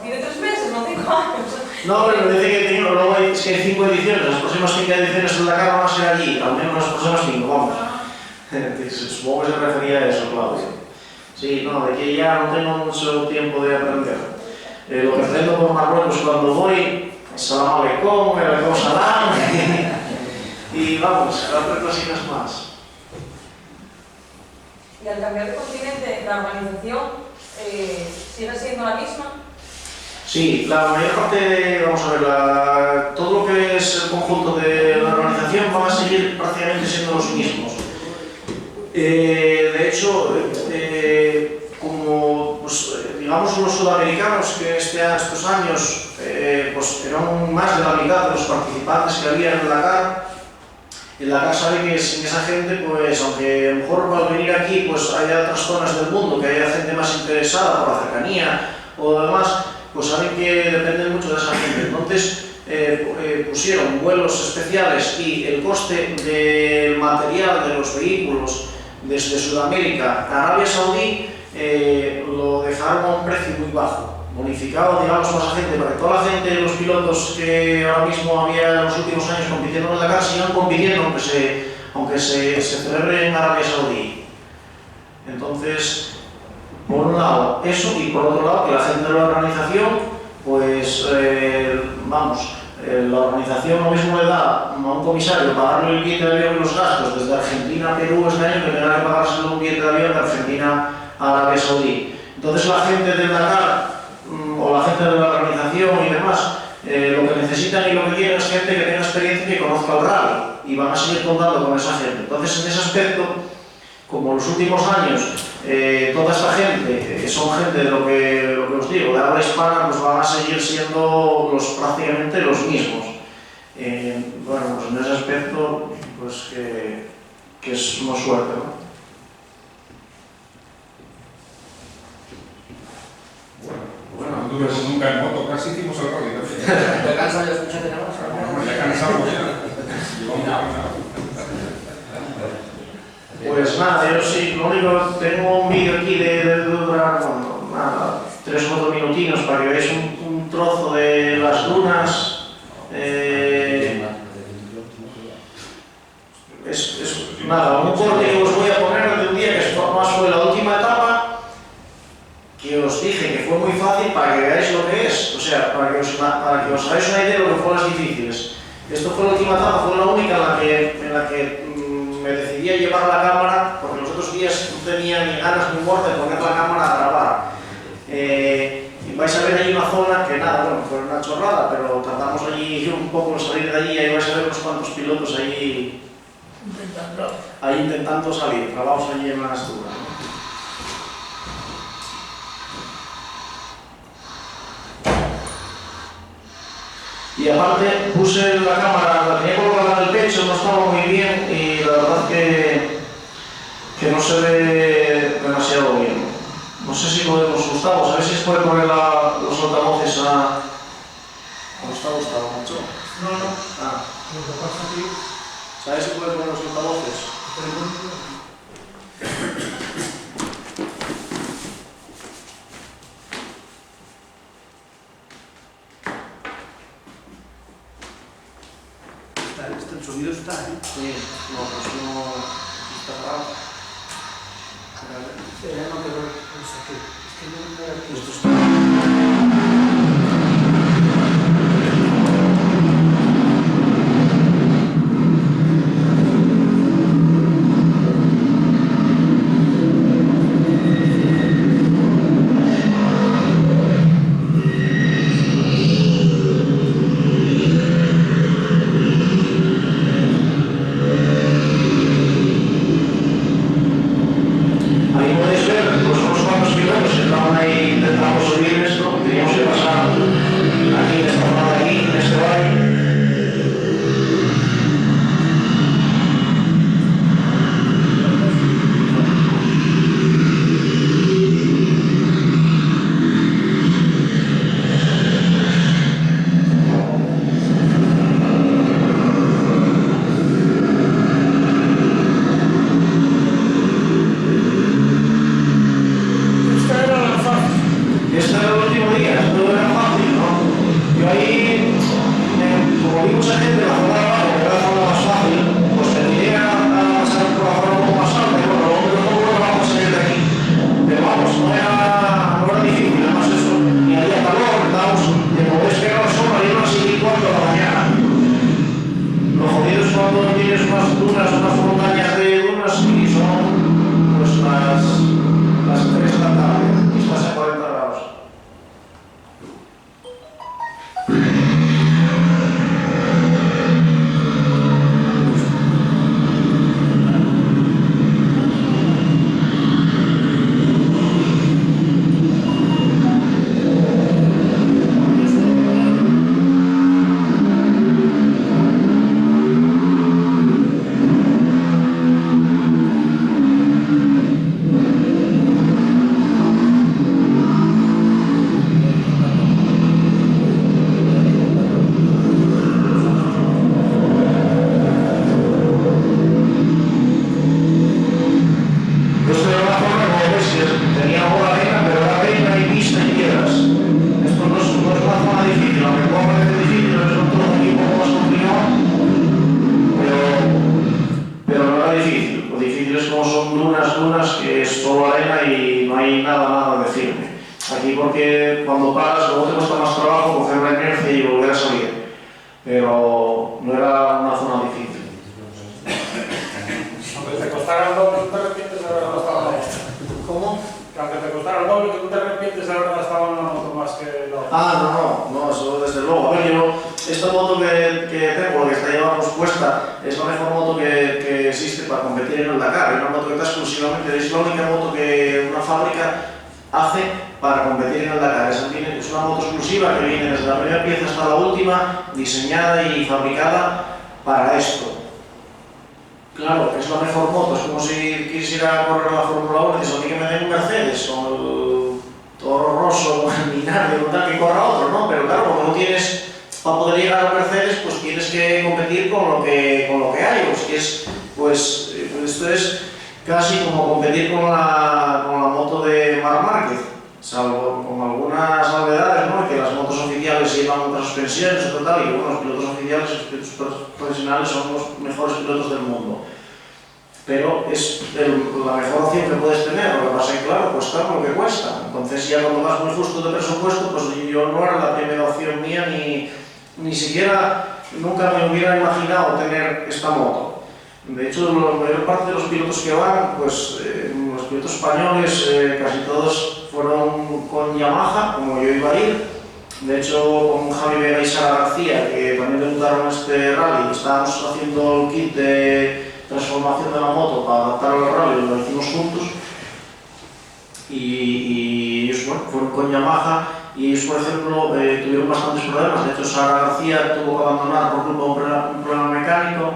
[SPEAKER 5] tiene 3 meses, no 5 años.
[SPEAKER 2] No, pero me dice que luego es que hay 5 ediciones, las próximas 5 ediciones del Dakar van a ser allí, al menos las próximas 5, vamos. Supongo que se refería a eso, Claudio. Sí, no, de que ya no tengo mucho tiempo de aprender. Lo que aprendo por Marruecos cuando voy, salam aleikum, aleikum salam, y vamos, otras cositas más.
[SPEAKER 5] Y al cambiar de continente, la organización sigue siendo la misma.
[SPEAKER 2] Sí, la mayor parte, vamos a ver, todo lo que es el conjunto de la organización van a seguir prácticamente siendo los mismos. De hecho, como pues, digamos los sudamericanos que estos años pues, eran más de la mitad de los participantes que había en el Dakar sabe que sin esa gente, pues aunque a lo mejor al venir aquí pues haya otras zonas del mundo, que haya gente más interesada por la cercanía o demás, pues saben que dependen mucho de esa gente. Entonces, pusieron vuelos especiales y el coste del material de los vehículos desde Sudamérica a Arabia Saudí lo dejaron a un precio muy bajo, bonificado, digamos, más a gente, para que toda la gente, los pilotos que ahora mismo había en los últimos años compitiendo en el Dakar, sigan compitiendo aunque se celebre en Arabia Saudí. Entonces, por un lado eso, y por otro lado que la gente de la organización, pues la organización lo mismo le da a un comisario pagarle el billete de avión y los gastos desde Argentina a Perú este año que tenga que pagarse un billete de avión de Argentina a Arabia Saudí. Entonces la gente del Dakar o la gente de la organización y demás lo que necesitan y lo que quieren es gente que tenga experiencia y que conozca el rally, y van a seguir contando con esa gente. Entonces, en ese aspecto, como en los últimos años toda esta gente son gente de lo que os digo, de habla hispana, pues van a seguir siendo prácticamente los mismos. Bueno, pues en ese aspecto, pues que es una suerte, ¿no?
[SPEAKER 3] Bueno, no tuve nunca en moto, casi hicimos el rally también.
[SPEAKER 6] ¿Te cansa de escucharte nada más?
[SPEAKER 3] Bueno, ya cansamos ya. Llevamos cansado.
[SPEAKER 2] Pues nada, yo sí, lo único, tengo un vídeo aquí de durar, bueno, nada, 3 o 4 minutinos para que veáis un trozo de las dunas. Nada, un corte que os voy a poner de un día que más fue la última etapa, que os dije que fue muy fácil para que veáis lo que es, o sea, para que os hagáis una idea de lo que fueron las difíciles. Esto fue la última etapa, fue la única en la que me decidí a llevar la cámara, porque los otros días no tenía ni ganas ni humor de poner la cámara a grabar. Y vais a ver allí una zona que nada, bueno, fue una chorrada, pero tratamos allí un poco de salir de allí, y ahí vais a ver unos cuantos pilotos ahí intentando salir, grabados allí en la estufa. Y aparte puse la cámara, la tenía colocada en el pecho, no estaba muy bien y la verdad que no se ve demasiado bien. No sé si podemos, Gustavo, ¿sabes si se puede poner los altavoces a... ¿Cómo está Gustavo, macho?
[SPEAKER 1] No, no.
[SPEAKER 2] Ah.
[SPEAKER 1] Lo que pasa aquí...
[SPEAKER 2] ¿Sabes si puede poner los altavoces?
[SPEAKER 6] El sonido está, ¿eh?
[SPEAKER 2] Sí, no, pues no... está raro.
[SPEAKER 6] No, pero es aquí. Es que no me aquí.
[SPEAKER 2] Esto está... Ahí podéis ver, pues unos cuantos pilotos que estaban ahí intentando subir esto, pero no era una zona difícil.
[SPEAKER 7] Aunque te costara el doble, tú te arrepientes de haber gastado en esto.
[SPEAKER 2] ¿Cómo?
[SPEAKER 7] Que aunque te costara el doble, que tú te arrepientes de haber gastado en una moto más que la otra.
[SPEAKER 2] No, eso desde luego. A ver, yo, esta moto que tengo, la que está llevamos puesta, es la mejor moto que existe para competir en el Dakar. Es una moto que está exclusivamente, es la única moto que una fábrica hace para competir en el Dakar. Es una moto exclusiva que viene desde la primera pieza hasta la última, diseñada y fabricada para esto. Claro, es la mejor moto, es como si quisiera correr la Fórmula 1 y dices, a mí que me den un Mercedes, o el Toro Rosso, o el Minardi, o tal, que corra otro, ¿no? Pero claro, como no tienes, para poder llegar a Mercedes, pues tienes que competir con lo que hay, pues esto es casi como competir con la moto de Marc Márquez, salvo con algunas salvedades, ¿no? Que las motos oficiales llevan otras suspensiones y tal, y bueno, los pilotos oficiales, los pilotos profesionales son los mejores pilotos del mundo. Pero es la mejor opción que puedes tener, lo que pasa es que claro, cuesta lo que cuesta. Entonces ya cuando vas muy justo de presupuesto, pues yo no era la primera opción mía, ni siquiera nunca me hubiera imaginado tener esta moto. De hecho, la mayor parte de los pilotos que van, pues los pilotos españoles, casi todos fueron con Yamaha, como yo iba a ir. De hecho, con Javi Vega y Sara García, que también debutaron en este rally, estábamos haciendo el kit de transformación de la moto para adaptarlo al rally, lo hicimos juntos. Y ellos, bueno, fueron con Yamaha y ellos, por ejemplo, tuvieron bastantes problemas. De hecho, Sara García tuvo que abandonar por culpa de un problema mecánico.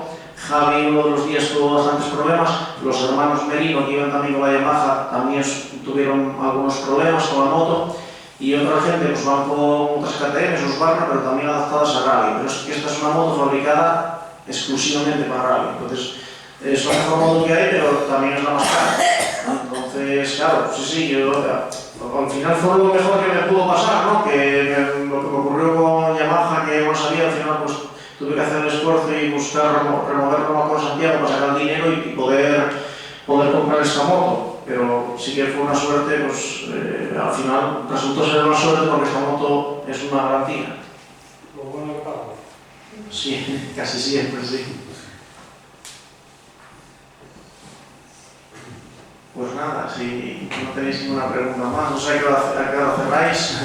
[SPEAKER 2] Javi uno de los días tuvo bastantes problemas, los hermanos Merino, que iban también con la Yamaha, también tuvieron algunos problemas con la moto, y otra gente pues van con otras KTM, Husqvarna, pero también adaptadas a rally. Pero es que esta es una moto fabricada exclusivamente para rally, entonces es la mejor moto que hay, pero también es la más cara. Entonces, claro, sí, yo al final fue lo mejor que me pudo pasar, ¿no? Lo que me ocurrió con Yamaha, que no sabía, al final pues tuve que hacer el esfuerzo y buscar remover Roma con Santiago para sacar el dinero y poder comprar esta moto. Pero sí que fue una suerte, pues al final resultó ser una suerte porque esta moto es una garantía.
[SPEAKER 7] Lo bueno que paga.
[SPEAKER 2] Sí, casi siempre, sí. Pues nada, si no tenéis ninguna pregunta más, no sé a qué hora cerráis.